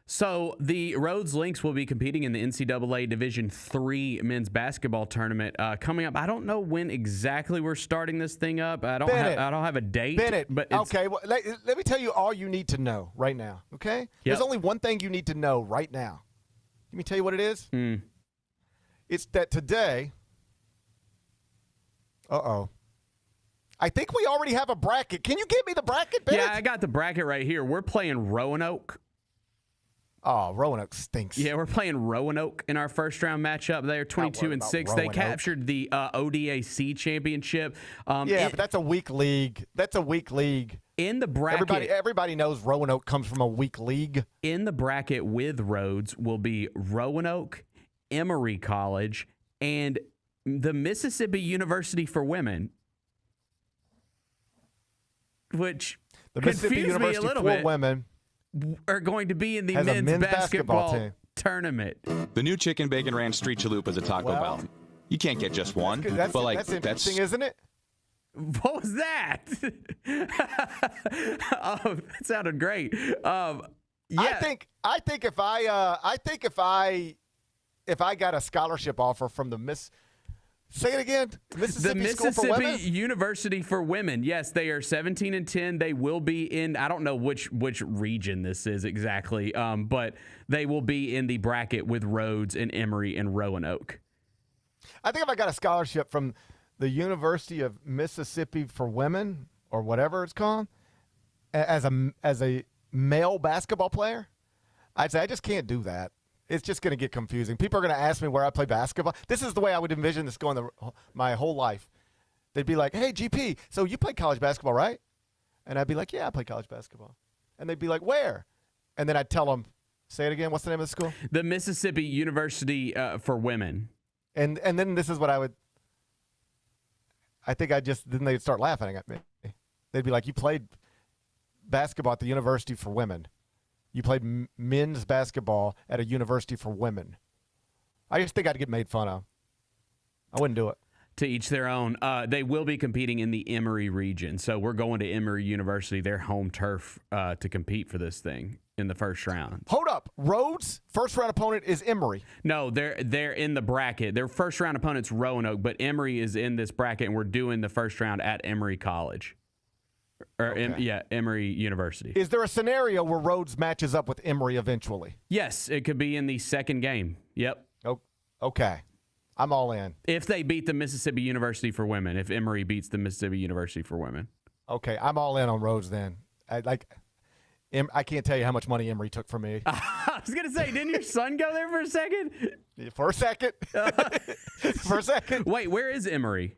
So the Rhodes Lynx will be competing in the NCAA Division III men's basketball tournament coming up. I don't know when exactly we're starting this thing up. I don't have a date. Bennett, but okay. Well, let me tell you all you need to know right now. Okay, There's only one thing you need to know right now. Let me tell you what it is. It's that today. I think we already have a bracket. Can you give me the bracket, Bennett? Yeah, I got the bracket right here. We're playing Roanoke. Oh, Roanoke stinks. Yeah, we're playing Roanoke in our first round matchup. They're 22-6. They captured the ODAC championship. But that's a weak league. In the bracket, everybody knows Roanoke comes from a weak league. In the bracket with Rhodes will be Roanoke, Emory College, and the Mississippi University for Women. Which the Mississippi University me a little for bit, women are going to be in the men's basketball tournament. The new chicken bacon ranch street chalupa is a Taco Bell. You can't get just one. That's interesting, isn't it? What was that? That sounded great. Yeah. I think if I got a scholarship offer from the Say it again. The Mississippi University for Women. Yes, they are 17-10. They will be in, I don't know which region this is exactly, but they will be in the bracket with Rhodes and Emory and Roanoke. I think if I got a scholarship from the University of Mississippi for Women, or whatever it's called, as a male basketball player, I'd say I just can't do that. It's just going to get confusing. People are going to ask me where I play basketball. This is the way I would envision this going my whole life. They'd be like, hey, GP, so you played college basketball, right? And I'd be like, yeah, I played college basketball. And they'd be like, where? And then I'd tell them, say it again, what's the name of the school? The Mississippi University for Women. And then this is what then they'd start laughing at me. They'd be like, you played basketball at the University for Women. You played men's basketball at a university for women. I just think I'd get made fun of. I wouldn't do it. To each their own. They will be competing in the Emory region. So we're going to Emory University, their home turf, to compete for this thing in the first round. Hold up. Rhodes' first round opponent is Emory. No, they're in the bracket. Their first round opponent's Roanoke, but Emory is in this bracket, and we're doing the first round at Emory College. Emory University. Is there a scenario where Rhodes matches up with Emory eventually? Yes, it could be in the second game. Yep. Oh, okay. I'm all in. If they beat the Mississippi University for Women, if Emory beats the Mississippi University for Women. Okay, I'm all in on Rhodes then. I can't tell you how much money Emory took from me. I was going to say, didn't your son go there for a second? For a second. For a second. Wait, where is Emory?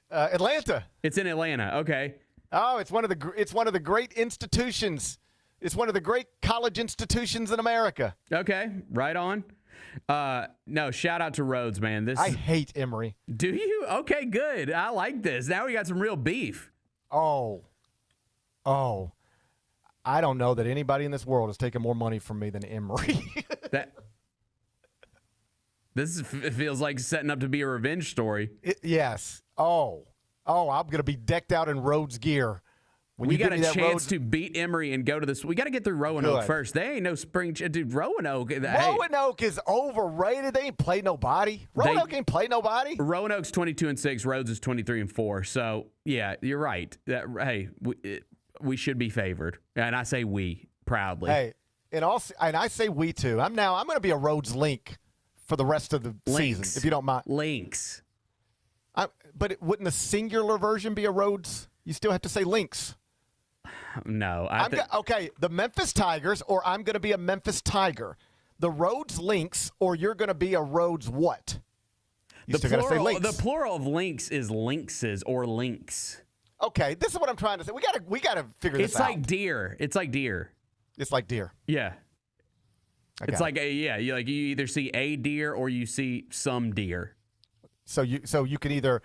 Atlanta. It's in Atlanta. Okay. Oh, it's one of the great institutions. It's one of the great college institutions in America. Okay, right on. No, shout out to Rhodes, man. I hate Emory. Do you? Okay, good. I like this. Now we got some real beef. Oh. I don't know that anybody in this world has taken more money from me than Emory. This feels like setting up to be a revenge story. Yes. Oh, I'm going to be decked out in Rhodes gear. We got a chance to beat Emory and go to this. We got to get through Roanoke first. They ain't no spring. Dude, Roanoke. Roanoke is overrated. They ain't play nobody. Roanoke ain't play nobody. Roanoke's 22-6. Rhodes is 23-4. So, yeah, you're right. We should be favored. And I say we proudly. Hey, and I say we too. I'm going to be a Rhodes link for the rest of the season, if you don't mind. Links. But wouldn't the singular version be a Rhodes? You still have to say Lynx. No. Okay, the Memphis Tigers, or I'm going to be a Memphis Tiger. The Rhodes Lynx, or you're going to be a Rhodes what? You still got to say Lynx. The plural of Lynx is lynxes or lynx. Okay, this is what I'm trying to say. We got to figure this out. It's like deer. It's like deer. It's like deer. Yeah. It's like you either see a deer or you see some deer. So you can either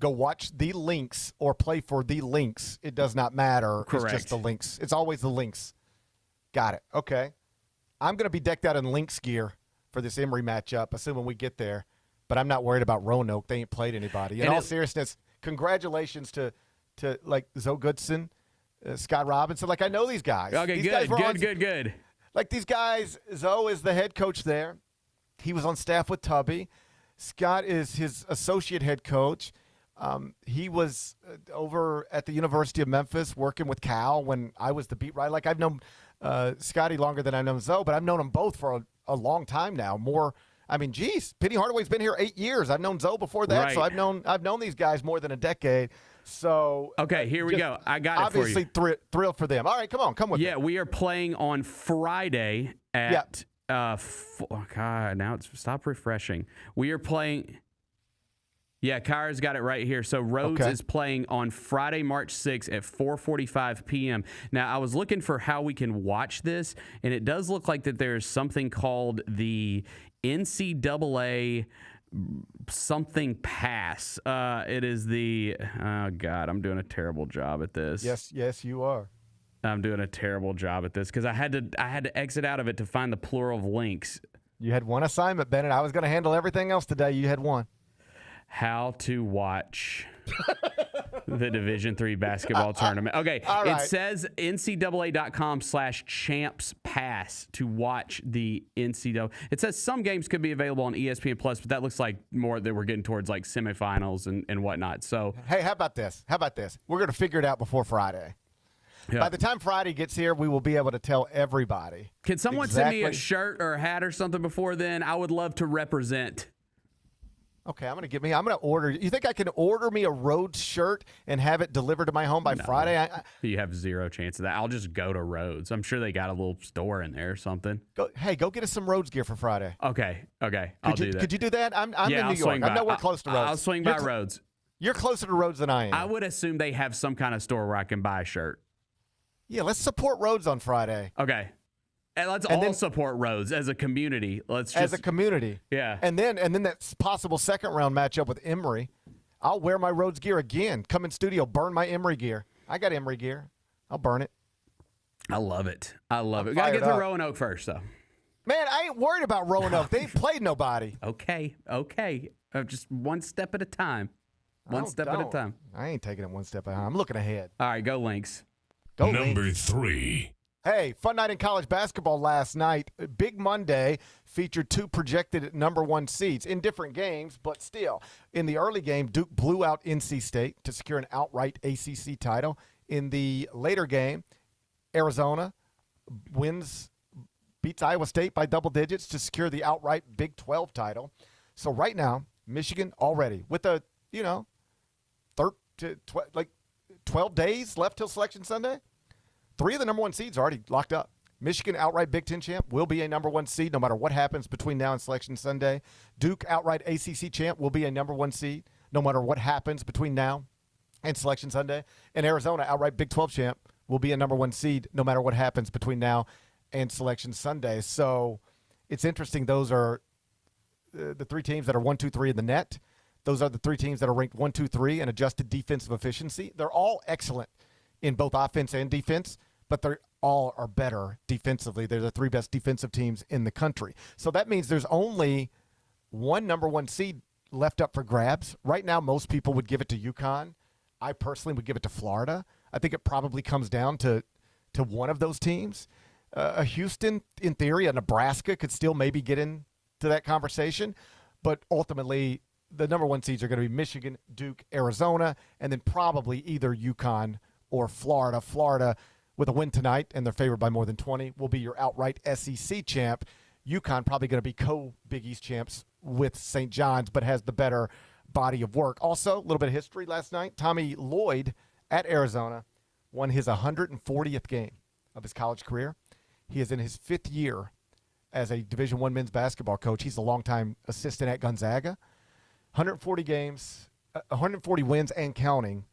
go watch the Lynx or play for the Lynx. It does not matter. Correct. It's just the Lynx. It's always the Lynx. Got it. Okay. I'm going to be decked out in Lynx gear for this Emory matchup, assuming we get there. But I'm not worried about Roanoke. They ain't played anybody. In all seriousness, congratulations to like Zoe Goodson, Scott Robinson. Like, I know these guys. Okay, good. Like, these guys, Zoe is the head coach there. He was on staff with Tubby. Scott is his associate head coach. He was over at the University of Memphis working with Cal when I was the beat writer. Like, I've known Scotty longer than I've known Zoe, but I've known them both for a long time now. Penny Hardaway's been here 8 years. I've known Zoe before that, right. So I've known these guys more than a decade. So okay, here we go. I got it for you. Obviously, thrilled for them. All right, come with me. Yeah, we are playing on Friday at. God, now it's stop refreshing. We are playing. Yeah, Kyra's got it right here. So Rhodes is playing on Friday, March 6th at 4:45 p.m. Now, I was looking for how we can watch this, and it does look like that there's something called the NCAA something pass. It is the God, I'm doing a terrible job at this. Yes, you are. I'm doing a terrible job at this because I had to exit out of it to find the plural of links. You had one assignment, Bennett. I was going to handle everything else today. You had one. How to watch The Division III basketball tournament. Okay, all right. It says NCAA.com/champs pass to watch the NCAA. It says some games could be available on ESPN Plus, but that looks like more that we're getting towards like semifinals and whatnot. So, hey, how about this? We're going to figure it out before Friday. yeah. By the time Friday gets here, we will be able to tell everybody. Can someone send me a shirt or a hat or something before then? I would love to represent. Okay, I'm going to order. You think I can order me a Rhodes shirt and have it delivered to my home by Friday? You have zero chance of that. I'll just go to Rhodes. I'm sure they got a little store in there or something. Go get us some Rhodes gear for Friday. Okay. I'll do that. Could you do that? I'm in New York. I'm nowhere close to Rhodes. I'll swing by Rhodes. You're closer to Rhodes than I am. I would assume they have some kind of store where I can buy a shirt. Yeah, let's support Rhodes on Friday. Okay. And let's all support Rhodes as a community. As a community. Yeah. And then that possible second round matchup with Emory. I'll wear my Rhodes gear again. Come in studio, burn my Emory gear. I got Emory gear. I'll burn it. I love it. We got to get through Roanoke first, though. Man, I ain't worried about Roanoke. They ain't played nobody. Okay. Just one step at a time. One step at a time. I ain't taking it one step at a time. I'm looking ahead. All right, go Lynx. Go Number Lynx. 3. Hey, fun night in college basketball last night. Big Monday featured 2 projected number 1 seeds in different games, but still. In the early game, Duke blew out NC State to secure an outright ACC title. In the later game, Arizona beats Iowa State by double digits to secure the outright Big 12 title. So right now, Michigan already with 12 days left till Selection Sunday. 3 of the number 1 seeds are already locked up. Michigan, outright Big Ten champ, will be a number 1 seed no matter what happens between now and Selection Sunday. Duke, outright ACC champ, will be a number 1 seed no matter what happens between now and Selection Sunday. And Arizona, outright Big 12 champ, will be a number 1 seed no matter what happens between now and Selection Sunday. So it's interesting. Those are the 3 teams that are 1, 2, 3 in the net. Those are the 3 teams that are ranked 1, 2, 3 in adjusted defensive efficiency. They're all excellent in both offense and defense, but they all are better defensively. They're the 3 best defensive teams in the country. So that means there's only one number 1 seed left up for grabs. Right now, most people would give it to UConn. I personally would give it to Florida. I think it probably comes down to one of those teams. A Houston, in theory, a Nebraska could still maybe get into that conversation, but ultimately the number 1 seeds are going to be Michigan, Duke, Arizona, and then probably either UConn or Florida. Florida, with a win tonight, and they're favored by more than 20, will be your outright SEC champ. UConn probably going to be co-Big East champs with St. John's, but has the better body of work. Also, a little bit of history last night. Tommy Lloyd at Arizona won his 140th game of his college career. He is in his 5th year as a Division I men's basketball coach. He's a longtime assistant at Gonzaga. 140 games, 140 wins and counting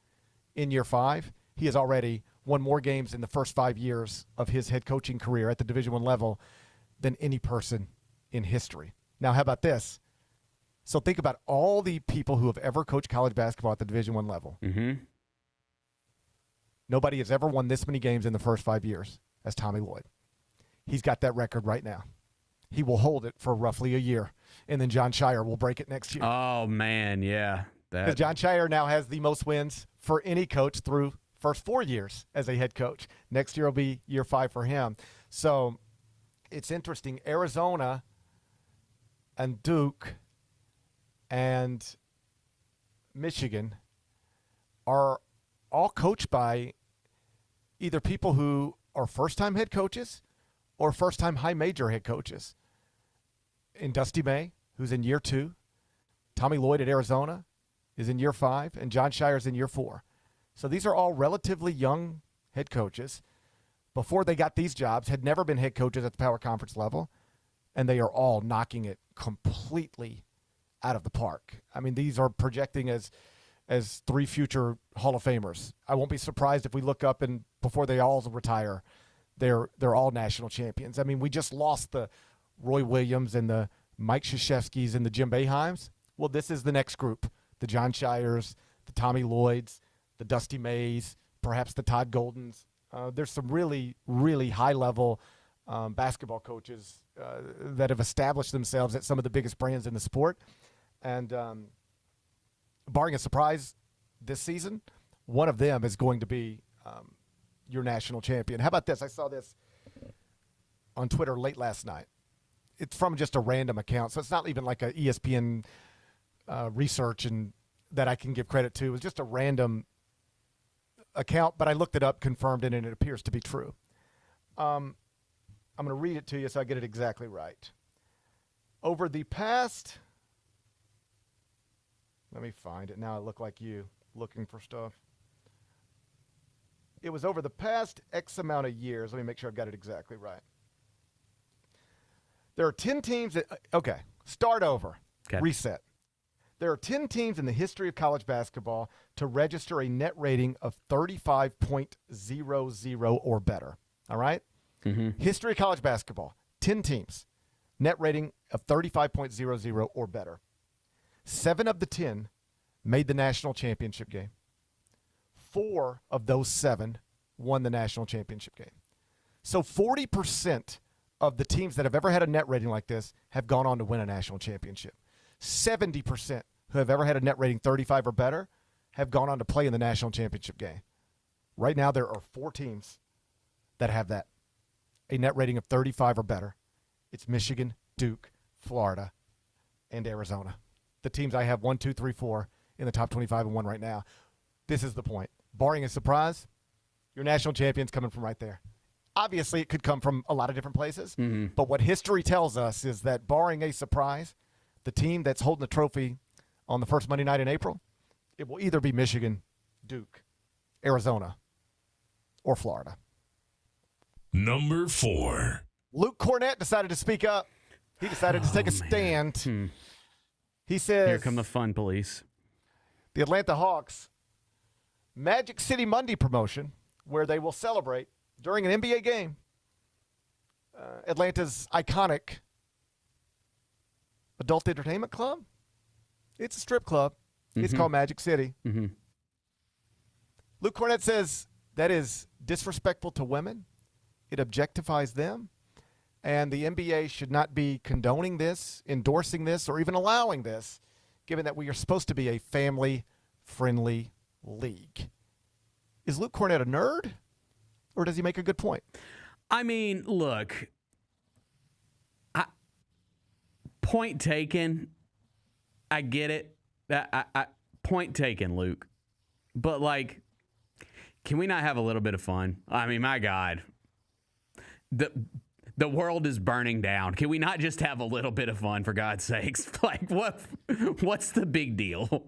in year 5. He has already won more games in the first 5 years of his head coaching career at the Division I level than any person in history. Now, how about this? So think about all the people who have ever coached college basketball at the Division I level. Mm-hmm. Nobody has ever won this many games in the first 5 years as Tommy Lloyd. He's got that record right now. He will hold it for roughly a year, and then John Shire will break it next year. Oh, man, yeah. Because John Shire now has the most wins for any coach through first 4 years as a head coach. Next year will be year 5 for him. So it's interesting. Arizona and Duke and Michigan are all coached by either people who are first-time head coaches or first-time high major head coaches. In Dusty May, who's in year 2, Tommy Lloyd at Arizona is in year 5, and John Shire's in year 4. So these are all relatively young head coaches. Before they got these jobs, had never been head coaches at the power conference level, and they are all knocking it completely out of the park. I mean, these are projecting as 3 future Hall of Famers. I won't be surprised if we look up and before they all retire, they're all national champions. I mean, we just lost the Roy Williams and the Mike Krzyzewskis and the Jim Boeheims. Well, this is the next group: the John Shires, the Tommy Lloyds, the Dusty Mays, perhaps the Todd Goldens. There's some really, really high-level basketball coaches that have established themselves at some of the biggest brands in the sport. And barring a surprise this season, one of them is going to be your national champion. How about this? I saw this on Twitter late last night. It's from just a random account, so it's not even like a ESPN research and that I can give credit to. It was just a random account, but I looked it up, confirmed it, and it appears to be true. I'm going to read it to you so I get it exactly right. Over the past, let me find it. Now I look like you looking for stuff. It was over the past X amount of years. Let me make sure I've got it exactly right. There are 10 teams that, okay, start over, reset. There are 10 teams in the history of college basketball to register a net rating of 35.00 or better. All right? Mm-hmm. History of college basketball, 10 teams, net rating of 35.00 or better. 7 of the 10 made the national championship game. 4 of those 7 won the national championship game. So 40% of the teams that have ever had a net rating like this have gone on to win a national championship. 70% who have ever had a net rating 35 or better have gone on to play in the national championship game. Right now, there are 4 teams that have that, a net rating of 35 or better. It's Michigan, Duke, Florida, and Arizona. The teams I have 1, 2, 3, 4 in the top 25 and 1 right now. This is the point. Barring a surprise, your national champion's coming from right there. Obviously, it could come from a lot of different places, but what history tells us is that barring a surprise, the team that's holding the trophy on the first Monday night in April, it will either be Michigan, Duke, Arizona, or Florida. Number 4. Luke Kornet decided to speak up. He decided to take a stand. He says, here come the fun police. The Atlanta Hawks Magic City Monday promotion, where they will celebrate during an NBA game Atlanta's iconic adult entertainment club. It's a strip club. It's called Magic City. Luke Kornet says that is disrespectful to women. It objectifies them. And the NBA should not be condoning this, endorsing this, or even allowing this, given that we are supposed to be a family-friendly league. Is Luke Kornet a nerd, or does he make a good point? I mean, look, point taken. I get it. Point taken, Luke. But, like, can we not have a little bit of fun? I mean, my God. The world is burning down. Can we not just have a little bit of fun, for God's sakes? Like, what's the big deal?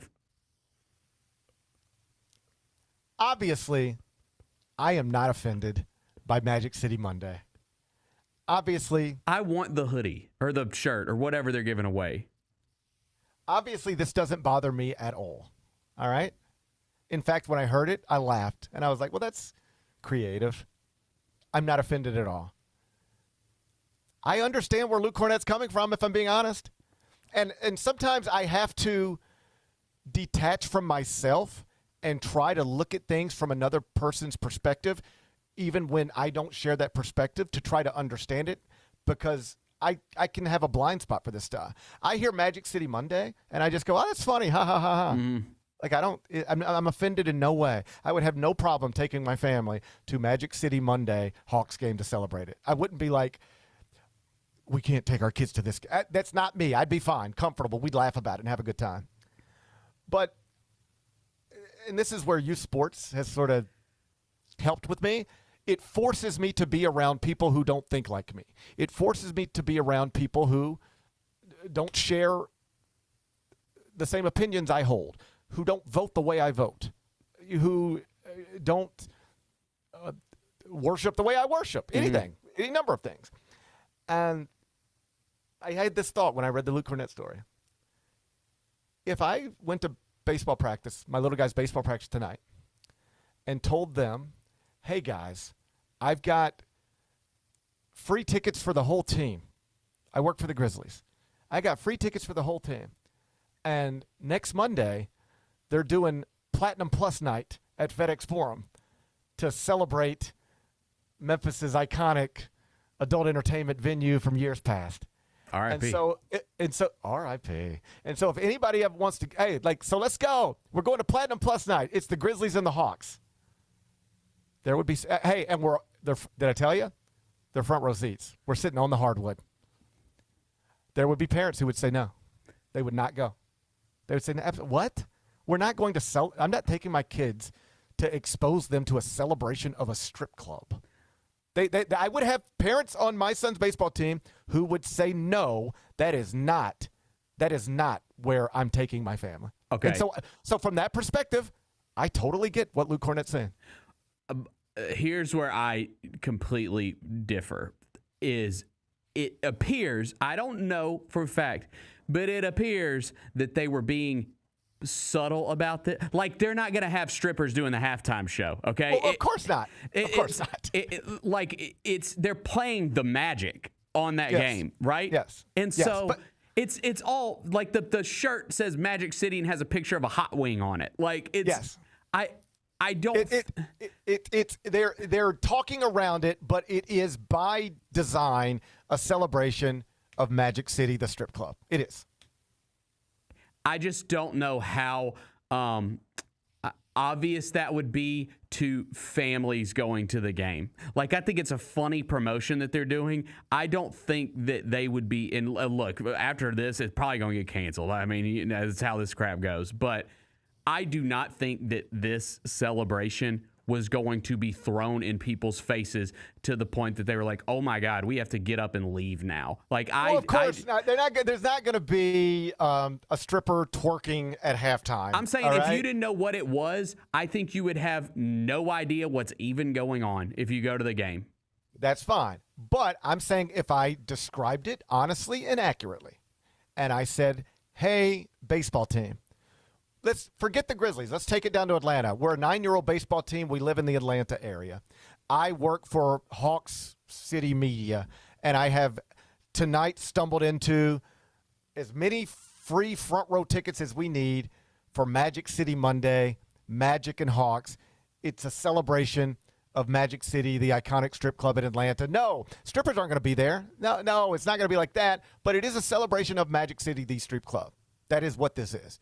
Obviously, I am not offended by Magic City Monday. Obviously, I want the hoodie or the shirt or whatever they're giving away. Obviously, this doesn't bother me at all. All right? In fact, when I heard it, I laughed. And I was like, well, that's creative. I'm not offended at all. I understand where Luke Kornet's coming from, if I'm being honest. And sometimes I have to detach from myself and try to look at things from another person's perspective, even when I don't share that perspective, to try to understand it, because I can have a blind spot for this stuff. I hear Magic City Monday, and I just go, oh, that's funny, ha, ha, ha, ha. Like, I'm offended in no way. I would have no problem taking my family to Magic City Monday Hawks game to celebrate it. I wouldn't be like, we can't take our kids to this. That's not me. I'd be fine, comfortable. We'd laugh about it and have a good time. But, and this is where youth sports has sort of helped with me. It forces me to be around people who don't think like me. It forces me to be around people who don't share the same opinions I hold, who don't vote the way I vote, who don't worship the way I worship, anything, any number of things. And I had this thought when I read the Luke Kornet story. If I went to baseball practice, my little guy's baseball practice tonight, and told them, hey, guys, I've got free tickets for the whole team. I work for the Grizzlies. I got free tickets for the whole team. And next Monday, they're doing Platinum Plus night at FedEx Forum to celebrate Memphis's iconic adult entertainment venue from years past. R.I.P. And so R.I.P. And so if anybody ever wants to, so let's go. We're going to Platinum Plus night. It's the Grizzlies and the Hawks. There would be, did I tell you? They're front row seats. We're sitting on the hardwood. There would be parents who would say no. They would not go. They would say, what? We're not going to I'm not taking my kids to expose them to a celebration of a strip club. I would have parents on my son's baseball team who would say, no, that is not where I'm taking my family. Okay. And so from that perspective, I totally get what Luke Kornet's saying. Here's where I completely differ. Is it appears, I don't know for a fact, but it appears that they were being subtle about this. Like, they're not going to have strippers doing the halftime show, okay? Well, of course not. Of course not. They're playing the Magic on that game, right? Yes. And yes, so it's all like the shirt says Magic City and has a picture of a hot wing on it. Like, it's yes. I don't. They're talking around it, but it is by design a celebration of Magic City, the strip club. It is. I just don't know how obvious that would be to families going to the game. Like, I think it's a funny promotion that they're doing. I don't think that they would be in. Look, after this, it's probably going to get canceled. I mean, that's how this crap goes. But I do not think that this celebration was going to be thrown in people's faces to the point that they were like, "Oh my God, we have to get up and leave now." Like, of course not. There's not going to be a stripper twerking at halftime. I'm saying if you didn't know what it was, I think you would have no idea what's even going on if you go to the game. That's fine, but I'm saying if I described it honestly and accurately, and I said, "Hey, baseball team, let's forget the Grizzlies. Let's take it down to Atlanta. We're a 9-year-old baseball team. We live in the Atlanta area. I work for Hawks City Media, and I have tonight stumbled into as many free front row tickets as we need for Magic City Monday, Magic and Hawks. It's a celebration of Magic City, the iconic strip club in Atlanta. No, strippers aren't going to be there. No, it's not going to be like that, but it is a celebration of Magic City, the strip club. That is what this is.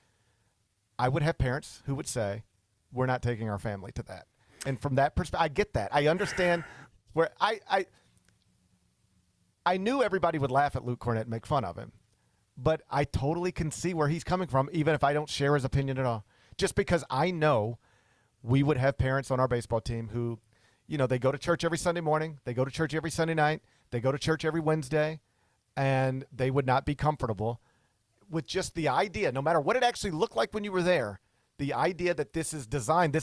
I would have parents who would say, we're not taking our family to that. And from that perspective, I get that. I understand where I knew everybody would laugh at Luke Kornet and make fun of him. But I totally can see where he's coming from, even if I don't share his opinion at all. Just because I know we would have parents on our baseball team who, they go to church every Sunday morning. They go to church every Sunday night. They go to church every Wednesday. And they would not be comfortable with just the idea, no matter what it actually looked like when you were there, the idea that this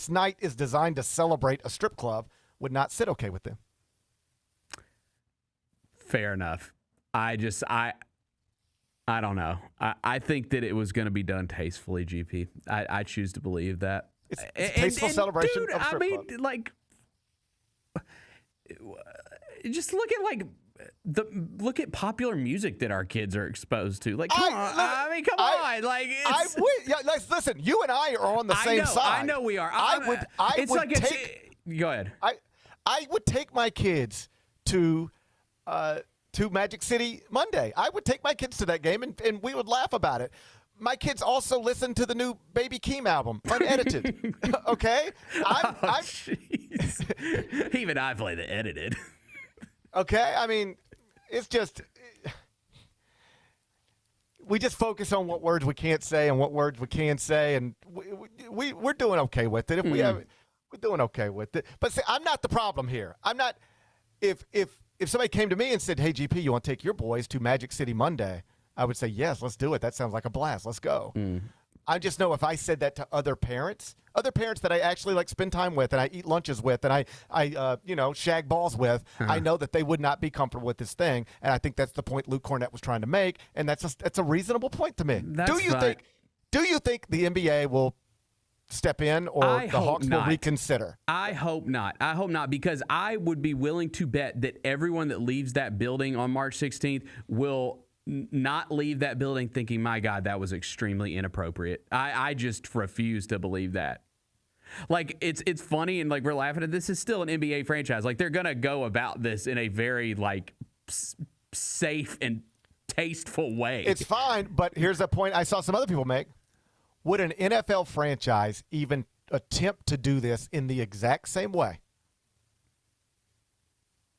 night is designed to celebrate a strip club would not sit okay with them. Fair enough. I don't know. I think that it was going to be done tastefully, GP. I choose to believe that. It's a tasteful celebration dude, of strip club. Like, just look at popular music that our kids are exposed to. Like, come on. Like, listen, you and I are on the same side. I know we are. Go ahead. I would take my kids to Magic City Monday. I would take my kids to that game, and we would laugh about it. My kids also listen to the new Baby Keem album, unedited. Okay? Even I play the edited. Okay? I mean, it's just we just focus on what words we can't say and what words we can say, and we're doing okay with it. We're doing okay with it. But see, I'm not the problem here. I'm not. If somebody came to me and said, "Hey, GP, you want to take your boys to Magic City Monday?" I would say, "Yes, let's do it. That sounds like a blast. Let's go." I just know if I said that to other parents that I actually spend time with and I eat lunches with and I shag balls with, I know that they would not be comfortable with this thing. And I think that's the point Luke Kornet was trying to make. And that's a reasonable point to me. Do you think the NBA will step in or the Hawks will reconsider? I hope not. I hope not, because I would be willing to bet that everyone that leaves that building on March 16th will not leave that building thinking, my God, that was extremely inappropriate. I just refuse to believe that. Like, it's funny and we're laughing at this. Is still an NBA franchise. Like, they're going to go about this in a very safe and tasteful way. It's fine, but here's a point I saw some other people make. Would an NFL franchise even attempt to do this in the exact same way?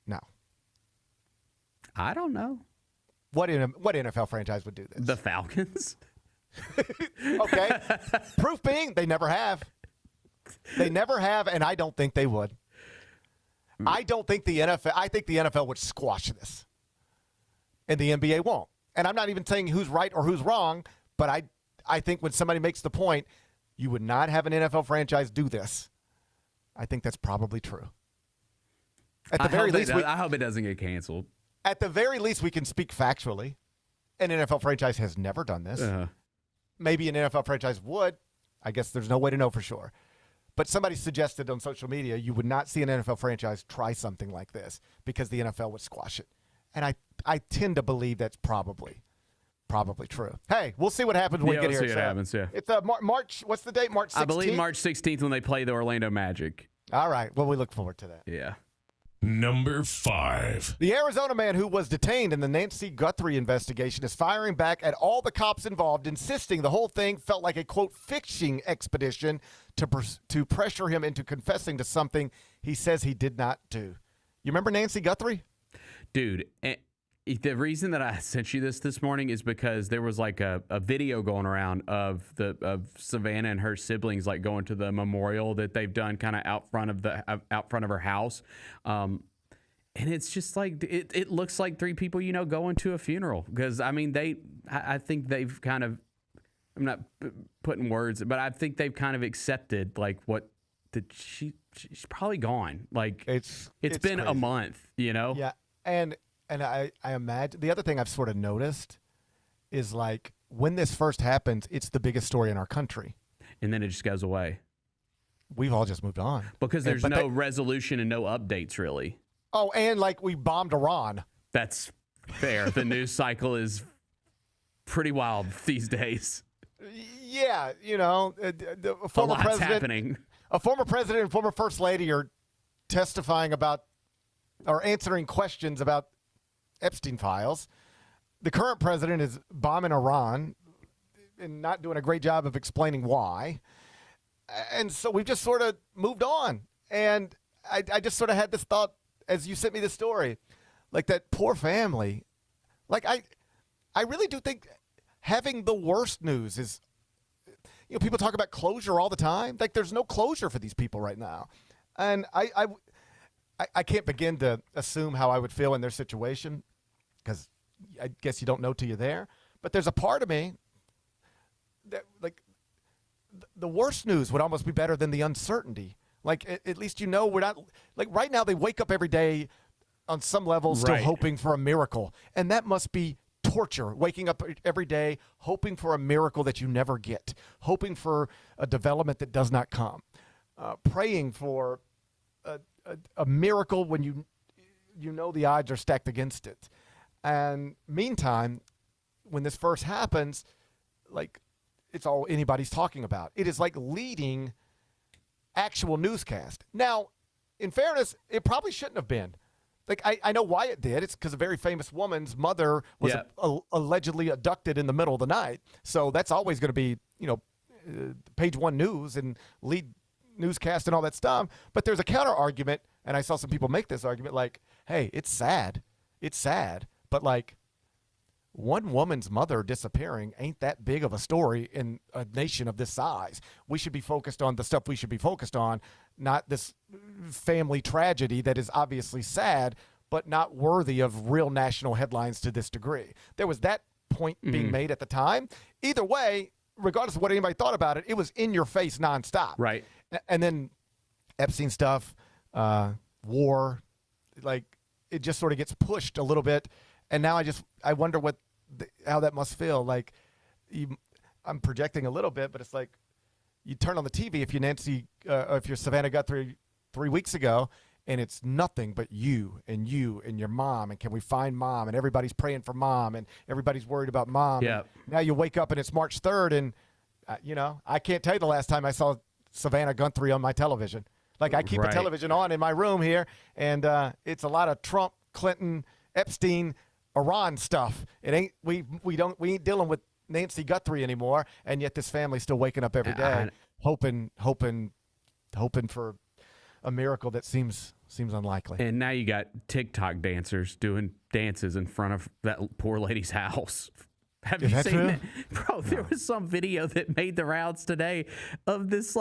No. I don't know. What NFL franchise would do this? The Falcons? Okay. Proof being, they never have. They never have, and I don't think they would. I think the NFL would squash this. And the NBA won't. And I'm not even saying who's right or who's wrong, but I think when somebody makes the point, you would not have an NFL franchise do this. I think that's probably true. At the very least, I hope it doesn't get canceled. At the very least, we can speak factually. An NFL franchise has never done this. Maybe an NFL franchise would. I guess there's no way to know for sure. But somebody suggested on social media you would not see an NFL franchise try something like this because the NFL would squash it. And I tend to believe that's probably true. Hey, we'll see what happens when we get here. We'll see what happens, yeah. It's March, what's the date? March 16th? I believe March 16th when they play the Orlando Magic. All right. Well, we look forward to that. Yeah. Number 5. The Arizona man who was detained in the Nancy Guthrie investigation is firing back at all the cops involved, insisting the whole thing felt like a, quote, fishing expedition to pressure him into confessing to something he says he did not do. You remember Nancy Guthrie? Dude, the reason that I sent you this morning is because there was like a video going around of Savannah and her siblings like going to the memorial that they've done kind of out front of her house, and it's just like it looks like 3 people going to a funeral because I mean I think they've kind of, I'm not putting words, but I think they've kind of accepted like what that she's probably gone. Like it's been crazy. a month, Yeah, and I imagine the other thing I've sort of noticed is like when this first happens, it's the biggest story in our country. And then it just goes away. We've all just moved on. Because there's no resolution and no updates, really. Oh, and like we bombed Iran. That's fair. The news cycle is pretty wild these days. Yeah, the former president, happening. A former president and former first lady are testifying about or answering questions about Epstein files. The current president is bombing Iran and not doing a great job of explaining why. And so we've just sort of moved on. And I just sort of had this thought as you sent me the story, like that poor family. Like I really do think having the worst news is, people talk about closure all the time. Like there's no closure for these people right now. And I can't begin to assume how I would feel in their situation because I guess you don't know till you're there. But there's a part of me that, like, the worst news would almost be better than the uncertainty. Like, at least we're not – like, right now they wake up every day on some level still hoping for a miracle. And that must be torture, waking up every day hoping for a miracle that you never get, hoping for a development that does not come, praying for a miracle when you know the odds are stacked against it. And meantime, when this first happens, like it's all anybody's talking about. It is like leading actual newscast. Now, in fairness, it probably shouldn't have been. Like I know why it did. It's because a very famous woman's mother was allegedly abducted in the middle of the night. So that's always going to be, page 1 news and lead newscast and all that stuff. But there's a counter argument, and I saw some people make this argument like, hey, it's sad. It's sad. But like one woman's mother disappearing ain't that big of a story in a nation of this size. We should be focused on the stuff we should be focused on, not this family tragedy that is obviously sad, but not worthy of real national headlines to this degree. There was that point being made at the time. Either way, regardless of what anybody thought about it, it was in your face nonstop. Right. And then Epstein stuff, war, like it just sort of gets pushed a little bit. And now I wonder how that must feel. Like I'm projecting a little bit, but it's like you turn on the TV if you're Savannah Guthrie 3 weeks ago, and it's nothing but you and your mom, and can we find mom, and everybody's praying for mom, and everybody's worried about mom. Yeah. Now you wake up and it's March 3rd, and I can't tell you the last time I saw Savannah Guthrie on my television. Like I keep a television on in my room here, and it's a lot of Trump, Clinton, Epstein, Iran stuff. It ain't we ain't dealing with Nancy Guthrie anymore, and yet this family's still waking up every day, hoping for a miracle that seems unlikely. And now you got TikTok dancers doing dances in front of that poor lady's house. Have you seen that? Bro, there was some video that made the rounds today of this,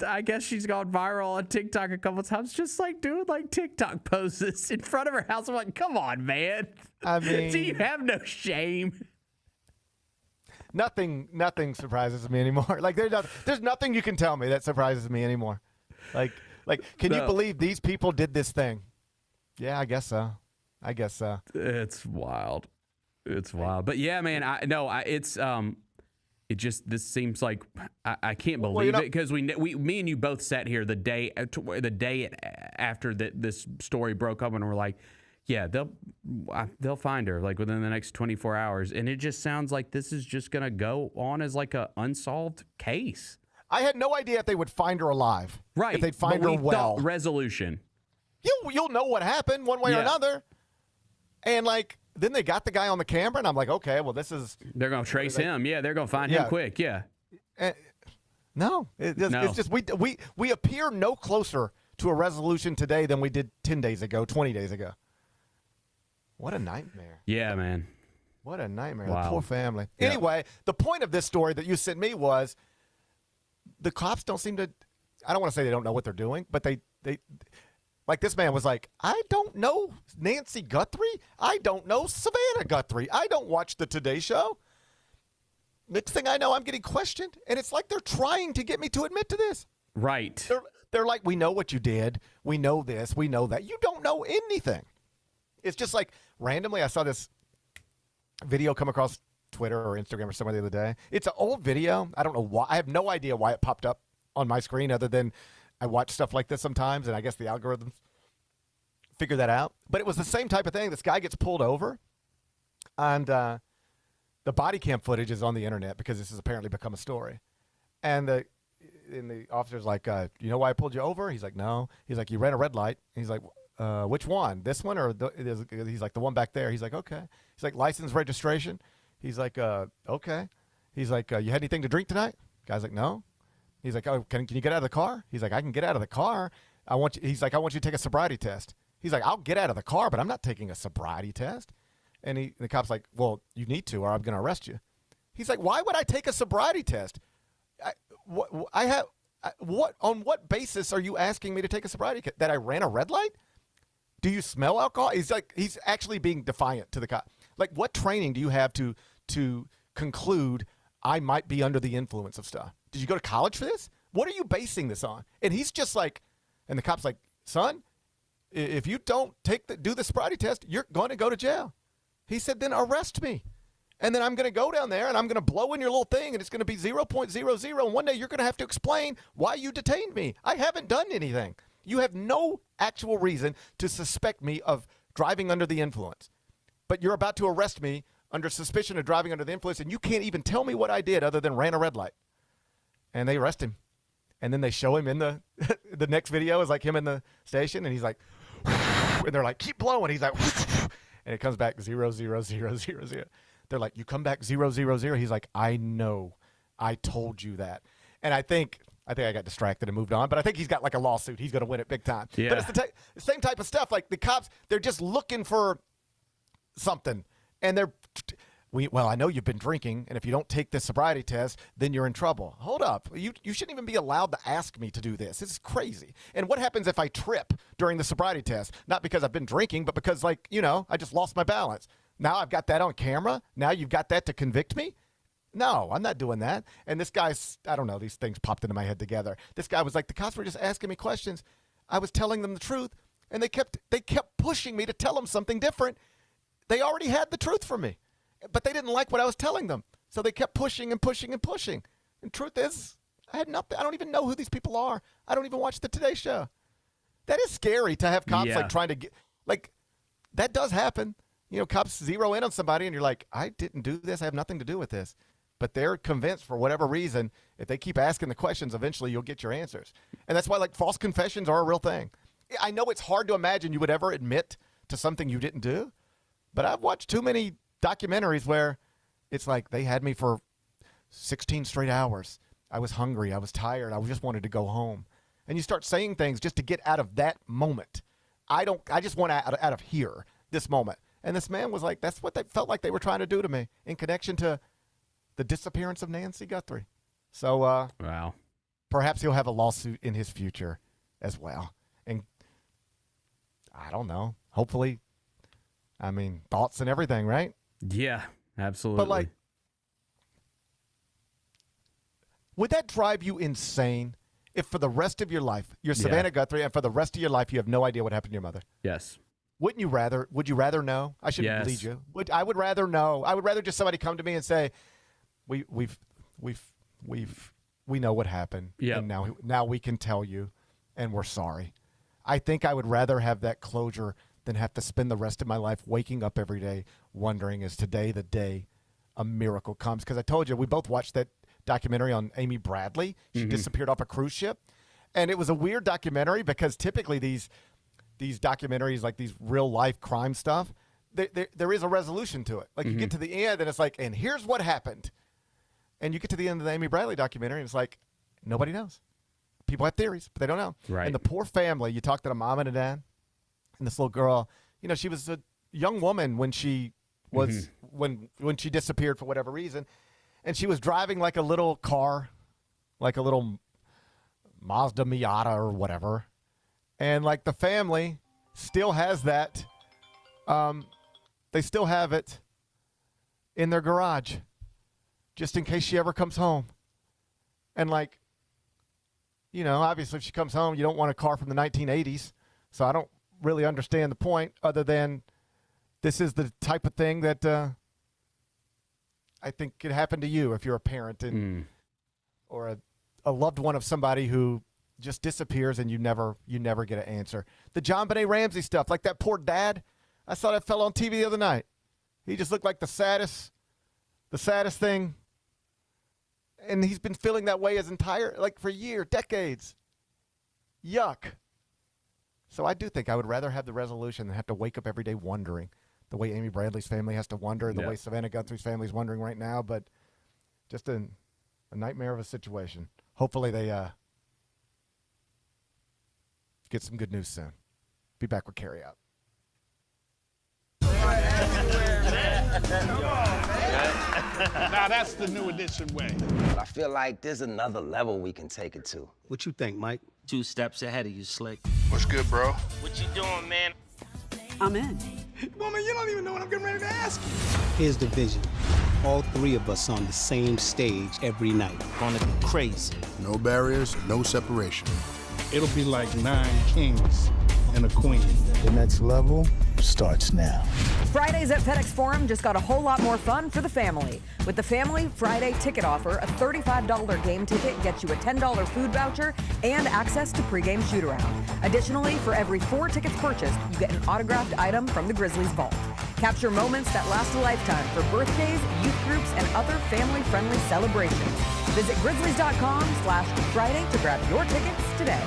I guess she's gone viral on TikTok a couple times, just like doing like TikTok poses in front of her house. I'm like, come on, man. I mean, do you have no shame? Nothing surprises me anymore. Like there's nothing you can tell me that surprises me anymore. Like can you believe these people did this thing? Yeah, I guess so. It's wild. It's wild. But yeah, man, this seems like I can't believe it, because me and you both sat here the day after this story broke up, and we're like, yeah, they'll find her like within the next 24 hours, and it just sounds like this is just gonna go on as like a unsolved case. I had no idea if they would find her alive. Right. If they'd find her well. Resolution. You'll know what happened one way or another, and like. Then they got the guy on the camera, and I'm like, okay, well, this is... They're going to trace him. Yeah, they're going to find him quick, yeah. No. It's just we appear no closer to a resolution today than we did 10 days ago, 20 days ago. What a nightmare. Yeah, man. What a nightmare. Wow. The poor family. Yeah. Anyway, the point of this story that you sent me was the cops don't seem to... I don't want to say they don't know what they're doing, but they like this man was like, I don't know Nancy Guthrie. I don't know Savannah Guthrie. I don't watch the Today Show. Next thing I know, I'm getting questioned, and it's like they're trying to get me to admit to this. Right. They're like, we know what you did. We know this. We know that. You don't know anything. It's just like randomly I saw this video come across Twitter or Instagram or somewhere the other day. It's an old video. I don't know why. I have no idea why it popped up on my screen other than I watch stuff like this sometimes, and I guess the algorithms figure that out. But it was the same type of thing. This guy gets pulled over, and the body cam footage is on the internet because this has apparently become a story. And the officer's like, you know why I pulled you over? He's like, no. He's like, you ran a red light. He's like, which one? This one or he's like, the one back there. He's like, okay. He's like, license, registration. He's like, okay. He's like, you had anything to drink tonight? Guy's like, no. He's like, oh, can you get out of the car? He's like, I can get out of the car. He's like, I want you to take a sobriety test. He's like, I'll get out of the car, but I'm not taking a sobriety test. And the cop's like, well, you need to, or I'm going to arrest you. He's like, why would I take a sobriety test? On what basis are you asking me to take a sobriety test? That I ran a red light? Do you smell alcohol? He's actually being defiant to the cop. Like, what training do you have to conclude I might be under the influence of stuff? Did you go to college for this? What are you basing this on? And he's just like, and the cop's like, son, if you don't do the sobriety test, you're going to go to jail. He said, then arrest me. And then I'm going to go down there and I'm going to blow in your little thing and it's going to be 0.00. And one day you're going to have to explain why you detained me. I haven't done anything. You have no actual reason to suspect me of driving under the influence. But you're about to arrest me under suspicion of driving under the influence, and you can't even tell me what I did other than ran a red light. And they arrest him. And then they show him in the next video is like him in the station, and he's like, and they're like, keep blowing. He's like, and it comes back 0.0000. They're like, you come back 0.00. He's like, I know. I told you that. And I think I got distracted and moved on, but I think he's got like a lawsuit. He's going to win it big time. Yeah. But it's the same type of stuff. Like the cops, they're just looking for something. And I know you've been drinking, and if you don't take this sobriety test, then you're in trouble. Hold up. You shouldn't even be allowed to ask me to do this. This is crazy. And what happens if I trip during the sobriety test? Not because I've been drinking, but because, I just lost my balance. Now I've got that on camera. Now you've got that to convict me? No, I'm not doing that. And this guy's, I don't know, these things popped into my head together. This guy was like, the cops were just asking me questions. I was telling them the truth, and they kept pushing me to tell them something different. They already had the truth from me, but they didn't like what I was telling them. So they kept pushing and pushing and pushing. And truth is, I had nothing. I don't even know who these people are. I don't even watch the Today Show. That is scary to have cops trying to get, that does happen. Cops zero in on somebody and you're like, I didn't do this. I have nothing to do with this. But they're convinced for whatever reason, if they keep asking the questions, eventually you'll get your answers. And that's why false confessions are a real thing. I know it's hard to imagine you would ever admit to something you didn't do, But I've watched too many documentaries where it's like they had me for 16 straight hours. I was hungry. I was tired. I just wanted to go home. And you start saying things just to get out of that moment. I just want out of here, this moment. And this man was like, that's what they felt like they were trying to do to me in connection to the disappearance of Nancy Guthrie. So wow. Perhaps he'll have a lawsuit in his future as well. And I don't know. Hopefully, I mean, thoughts and everything, right? Yeah, absolutely. But like, would that drive you insane if for the rest of your life, you're Savannah Guthrie, and for the rest of your life you have no idea what happened to your mother? Yes. Would you rather know? I shouldn't lead you. I would rather know. I would rather just somebody come to me and say, we know what happened. Yep. And now we can tell you, and we're sorry. I think I would rather have that closure than have to spend the rest of my life waking up every day wondering, is today the day a miracle comes? Because I told you, we both watched that documentary on Amy Bradley. She disappeared off a cruise ship. And it was a weird documentary because typically these documentaries, like these real life crime stuff, there is a resolution to it. Like you get to the end and it's like, and here's what happened. And you get to the end of the Amy Bradley documentary and it's like, nobody knows. People have theories, but they don't know. Right. And the poor family, you talk to the mom and the dad, and this little girl, you know, she was a young woman when she was when she disappeared for whatever reason. And she was driving like a little car, like a little Mazda Miata or whatever. And like the family still has that. They still have it in their garage just in case she ever comes home. And like, you know, obviously if she comes home, you don't want a car from the 1980s. So I don't really understand the point other than this is the type of thing that I think could happen to you if you're a parent and or a loved one of somebody who just disappears and you never get an answer. The John Benet Ramsey stuff, like that poor dad. I saw that fella on TV the other night. He just looked like the saddest thing. And he's been feeling that way his entire, like for years, decades. Yuck. So I do think I would rather have the resolution than have to wake up every day wondering the way Amy Bradley's family has to wonder and the way Savannah Guthrie's family is wondering right now. But just a nightmare of a situation. Hopefully they get some good news soon. Be back with Carry Out. Now that's the new edition way. I feel like there's another level we can take it to. What you think, Mike? 2 steps ahead of you, Slick. What's good, bro? What you doing, man? I'm in. Woman, you don't even know what I'm getting ready to ask you. Here's the vision. All 3 of us on the same stage every night. Gonna be crazy. No barriers, no separation. It'll be like 9 kings and a queen. The next level starts now. Fridays at FedEx Forum just got a whole lot more fun for the family. With the Family Friday ticket offer, a $35 game ticket gets you a $10 food voucher and access to pregame shoot-around. Additionally, for every 4 tickets purchased, you get an autographed item from the Grizzlies vault. Capture moments that last a lifetime for birthdays, youth groups, and other family-friendly celebrations. Visit Grizzlies.com/Friday to grab your tickets today.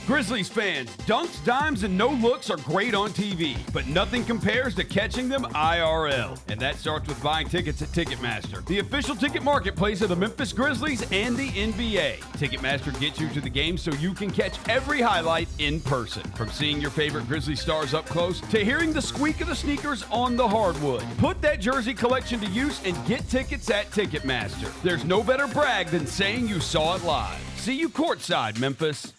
Grizzlies fans, dunks, dimes, and no-looks are great on TV, but nothing compares to catching them IRL. And that starts with buying tickets at Ticketmaster, the official ticket marketplace of the Memphis Grizzlies and the NBA. Ticketmaster gets you to the game so you can catch every highlight in person. From seeing your favorite Grizzly stars up close to hearing the squeak of the sneakers on the hardwood. Put that jersey collection to use and get tickets at Ticketmaster. There's no better brag than saying you saw it live. See you courtside, Memphis.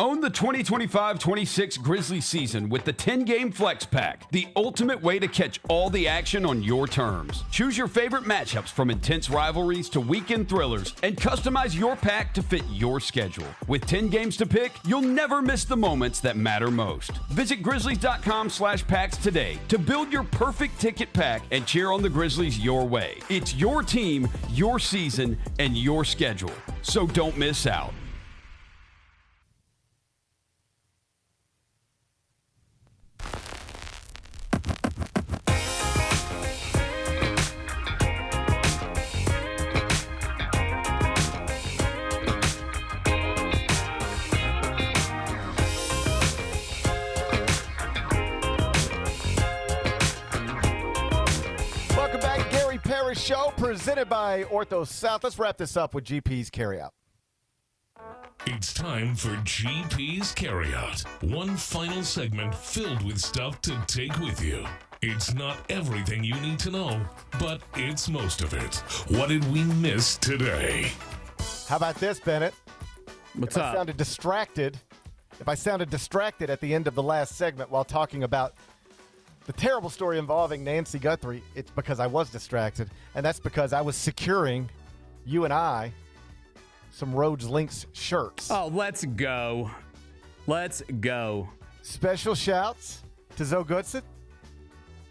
Own the 2025-26 Grizzlies season with the 10-game Flex Pack, the ultimate way to catch all the action on your terms. Choose your favorite matchups from intense rivalries to weekend thrillers and customize your pack to fit your schedule. With 10 games to pick, you'll never miss the moments that matter most. Visit Grizzlies.com/packs today to build your perfect ticket pack and cheer on the Grizzlies your way. It's your team, your season, and your schedule. So don't miss out. Parrish Show presented by Ortho South. Let's wrap this up with GP's Carryout. It's time for GP's Carryout. One final segment filled with stuff to take with you. It's not everything you need to know, but it's most of it. What did we miss today? How about this, Bennett? What's up? If I sounded distracted at the end of the last segment while talking about the terrible story involving Nancy Guthrie, it's because I was distracted, and that's because I was securing, you and I, some Rhodes Links shirts. Oh, let's go. Let's go. Special shouts to Zoe Goodson.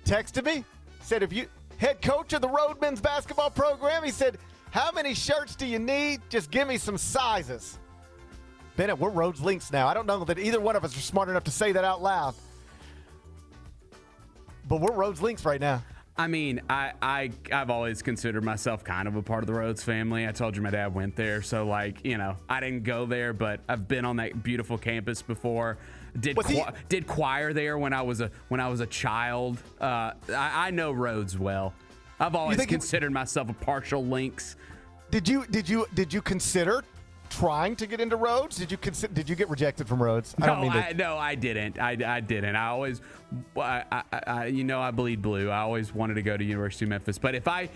Texted me, said, if you, head coach of the Rhodes men's basketball program, he said, how many shirts do you need? Just give me some sizes. Bennett, we're Rhodes Links now. I don't know that either one of us are smart enough to say that out loud. But we're Rhodes Links right now. I mean, I've always considered myself kind of a part of the Rhodes family. I told you my dad went there, so like, you know, I didn't go there, but I've been on that beautiful campus before. Did choir there when I was a child. I know Rhodes well. I've always considered myself a partial Links. Did you consider trying to get into Rhodes? Did you get rejected from Rhodes? No, I didn't. I didn't. I always, I bleed blue. I always wanted to go to University of Memphis. But if I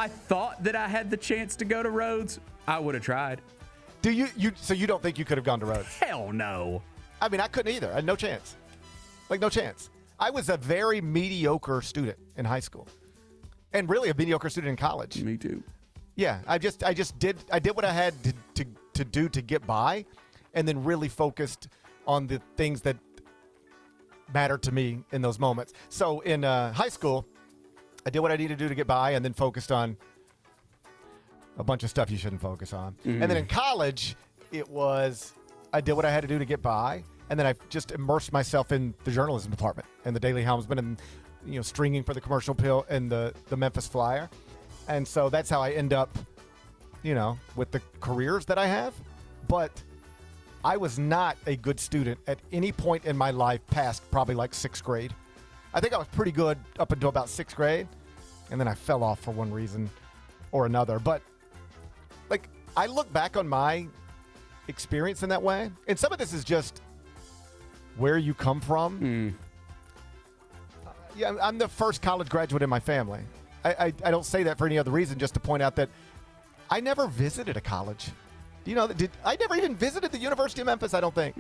thought that I had the chance to go to Rhodes, I would have tried. So you don't think you could have gone to Rhodes? Hell no. I mean, I couldn't either. I had no chance. Like, no chance. I was a very mediocre student in high school, and really a mediocre student in college. Me too. Yeah, I did what I had to do to get by, and then really focused on the things that mattered to me in those moments. So in high school, I did what I needed to do to get by, and then focused on a bunch of stuff you shouldn't focus on. Mm-hmm. And then in college, I did what I had to do to get by, and then I just immersed myself in the journalism department and the Daily Helmsman, and stringing for the Commercial Appeal and the Memphis Flyer. And so that's how I end up, with the careers that I have. But I was not a good student at any point in my life past probably like 6th grade. I think I was pretty good up until about 6th grade, and then I fell off for one reason or another. But like, I look back on my experience in that way, and some of this is just where you come from. Yeah, I'm the first college graduate in my family. I don't say that for any other reason, just to point out that I never visited a college. I never even visited the University of Memphis, I don't think.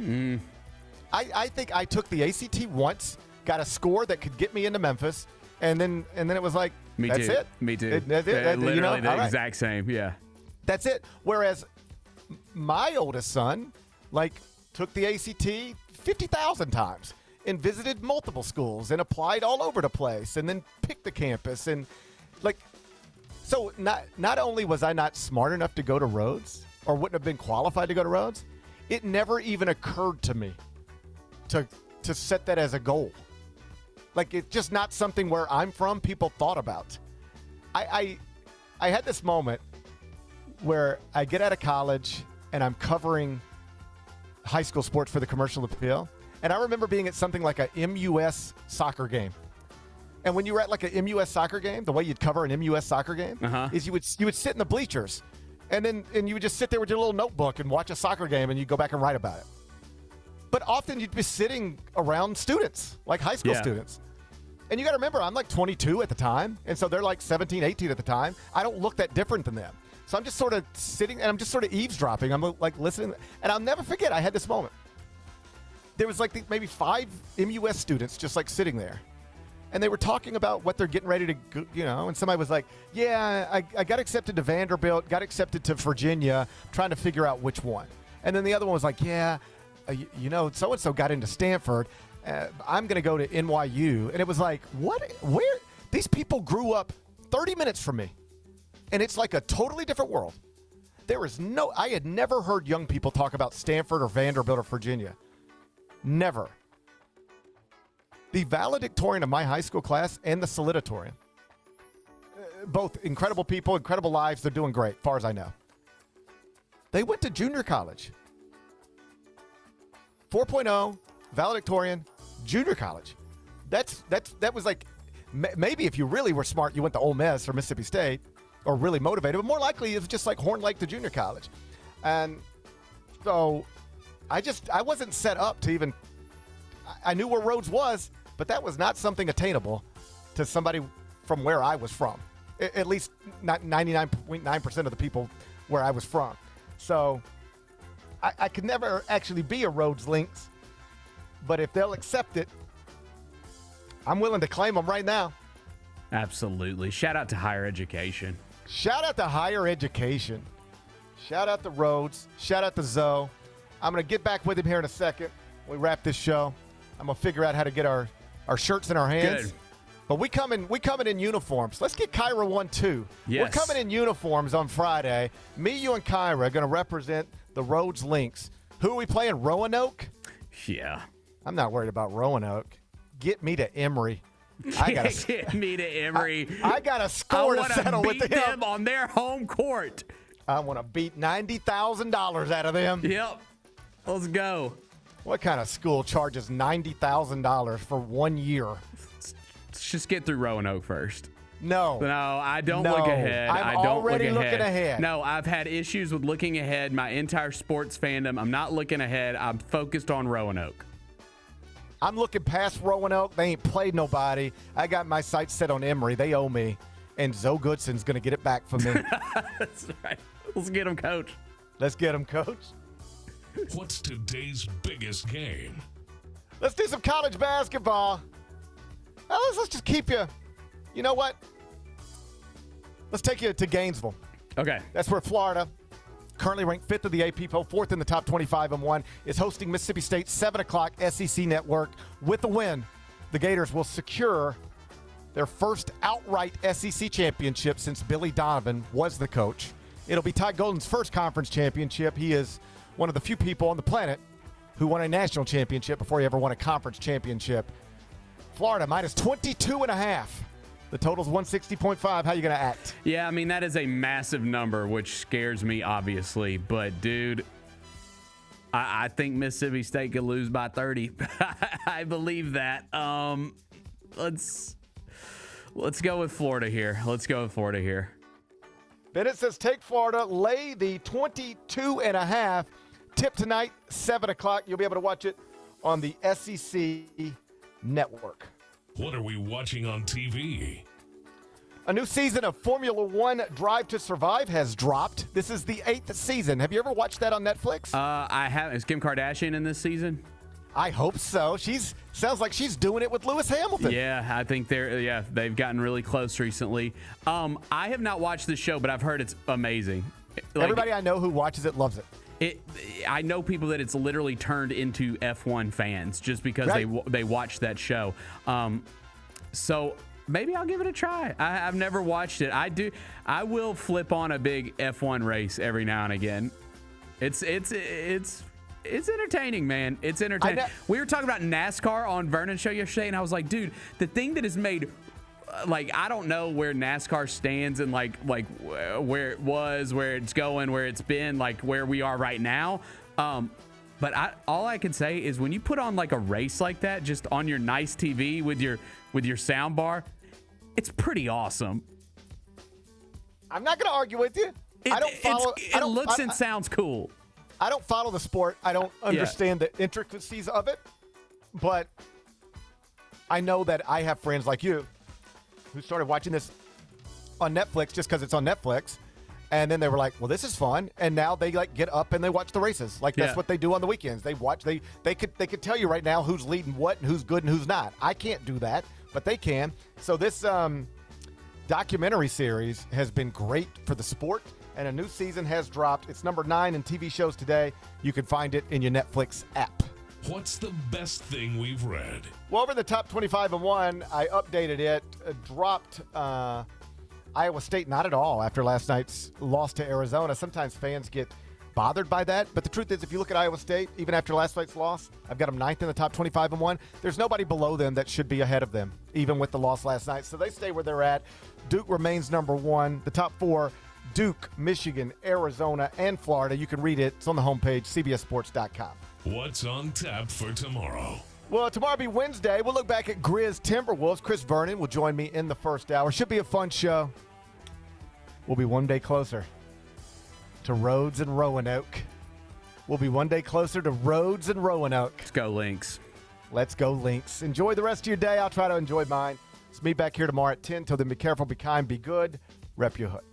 I think I took the ACT once, got a score that could get me into Memphis, and then it was like, that's it. Me too. That's it. Literally the exact same, yeah. That's it. Whereas my oldest son, took the ACT 50,000 times and visited multiple schools and applied all over the place and then picked the campus. And so not only was I not smart enough to go to Rhodes or wouldn't have been qualified to go to Rhodes, it never even occurred to me to set that as a goal. It's just not something where I'm from people thought about. I had this moment where I get out of college and I'm covering high school sports for the Commercial Appeal. And I remember being at something like a MUS soccer game. And when you were at a MUS soccer game, the way you'd cover an MUS soccer game is you would sit in the bleachers, and you would just sit there with your little notebook and watch a soccer game, and you'd go back and write about it. But often you'd be sitting around students, like high school students. And you got to remember, I'm 22 at the time, and so they're 17, 18 at the time. I don't look that different than them. So I'm just sort of sitting, and I'm just sort of eavesdropping. I'm listening, and I'll never forget, I had this moment. there was like maybe 5 MUS students just like sitting there. And they were talking about what they're getting ready to, and somebody was like, yeah, I got accepted to Vanderbilt, got accepted to Virginia, trying to figure out which one. And then the other one was like, yeah, so-and-so got into Stanford. I'm going to go to NYU. And it was like, where? These people grew up 30 minutes from me. And it's like a totally different world. I had never heard young people talk about Stanford or Vanderbilt or Virginia. Never. The valedictorian of my high school class and the salutatorian. Both incredible people, incredible lives. They're doing great, as far as I know. They went to junior college. 4.0, valedictorian, junior college. That was like, maybe if you really were smart, you went to Ole Miss or Mississippi State or really motivated, but more likely it's just like Horn Lake to junior college. And so I wasn't set up to even, I knew where Rhodes was, but that was not something attainable to somebody from where I was from. At least not 99.9% of the people where I was from. So I could never actually be a Rhodes Lynx, but if they'll accept it, I'm willing to claim them right now. Absolutely. Shout out to higher education. Shout out to higher education. Shout out to Rhodes. Shout out to Zoe. I'm going to get back with him here in a second. When we wrap this show. I'm going to figure out how to get our shirts in our hands. Good. But we coming in uniforms. Let's get Kyra 1-2. Yes. We're coming in uniforms on Friday. Me, you, and Kyra are going to represent the Rhodes Lynx. Who are we playing? Roanoke? Yeah. I'm not worried about Roanoke. Get me to Emory. Get me to Emory. I got a score to settle with them. I want to beat them on their home court. I want to beat $90,000 out of them. Yep. Let's go. What kind of school charges $90,000 for 1 year? Let's just get through Roanoke first. No, I don't look ahead. I don't already look looking ahead. No, I've had issues with looking ahead. My entire sports fandom, I'm not looking ahead. I'm focused on Roanoke. I'm looking past Roanoke. They ain't played nobody. I got my sights set on Emory. They owe me. And Zoe Goodson's going to get it back from me. That's right. Let's get him, Coach. Let's get him, Coach. What's today's biggest game? Let's do some college basketball. Let's just keep you. You know what? Let's take you to Gainesville. Okay. That's where Florida, currently ranked 5th of the AP poll, 4th in the top 25 and 1, is hosting Mississippi State 7 o'clock SEC Network. With the win, the Gators will secure their first outright SEC championship since Billy Donovan was the coach. It'll be Ty Golden's first conference championship. He is one of the few people on the planet who won a national championship before he ever won a conference championship. Florida minus 22.5. The total's 160.5. How you going to act? Yeah, I mean, that is a massive number, which scares me, obviously. But, dude, I think Mississippi State could lose by 30. I believe that. Let's go with Florida here. Bennett says take Florida, lay the 22.5. Tip tonight, 7 o'clock. You'll be able to watch it on the SEC Network. What are we watching on TV? A new season of Formula One Drive to Survive has dropped. This is the 8th season. Have you ever watched that on Netflix? I have. Is Kim Kardashian in this season? I hope so. Sounds like she's doing it with Lewis Hamilton. Yeah, I think they've gotten really close recently. I have not watched the show, but I've heard it's amazing. Everybody I know who watches it loves it. I know people that it's literally turned into F1 fans just because they watch that show. So maybe I'll give it a try. I've never watched it. I will flip on a big F1 race every now and again. It's entertaining, man. It's entertaining. We were talking about NASCAR on Vernon's show yesterday, and I was like, dude, the thing that has made I don't know where NASCAR stands and like where it was, where it's going, where it's been, like where we are right now. But all I can say is when you put on like a race like that, just on your nice TV with your sound bar, it's pretty awesome. I'm not going to argue with you. It looks and sounds cool. I don't follow the sport. I don't understand the intricacies of it. But I know that I have friends like you who started watching this on Netflix just because it's on Netflix. And then they were like, well, this is fun. And now they get up and they watch the races. That's what they do on the weekends. They watch. They could tell you right now who's leading what and who's good and who's not. I can't do that, but they can. So this documentary series has been great for the sport, and a new season has dropped. It's number 9 in TV shows today. You can find it in your Netflix app. What's the best thing we've read? Well, over the top 25 and 1, I updated it, dropped Iowa State not at all after last night's loss to Arizona. Sometimes fans get bothered by that, but the truth is, if you look at Iowa State, even after last night's loss, I've got them 9th in the top 25 and 1. There's nobody below them that should be ahead of them, even with the loss last night. So they stay where they're at. Duke remains number 1. The top 4, Duke, Michigan, Arizona, and Florida. You can read it. It's on the homepage, cbssports.com. What's on tap for tomorrow? Well, tomorrow will be Wednesday. We'll look back at Grizz Timberwolves. Chris Vernon will join me in the first hour. Should be a fun show. We'll be one day closer to Rhodes and Roanoke. We'll be one day closer to Rhodes and Roanoke. Let's go, Lynx. Let's go, Lynx. Enjoy the rest of your day. I'll try to enjoy mine. It's me back here tomorrow at 10. Till then, be careful, be kind, be good. Rep your hood.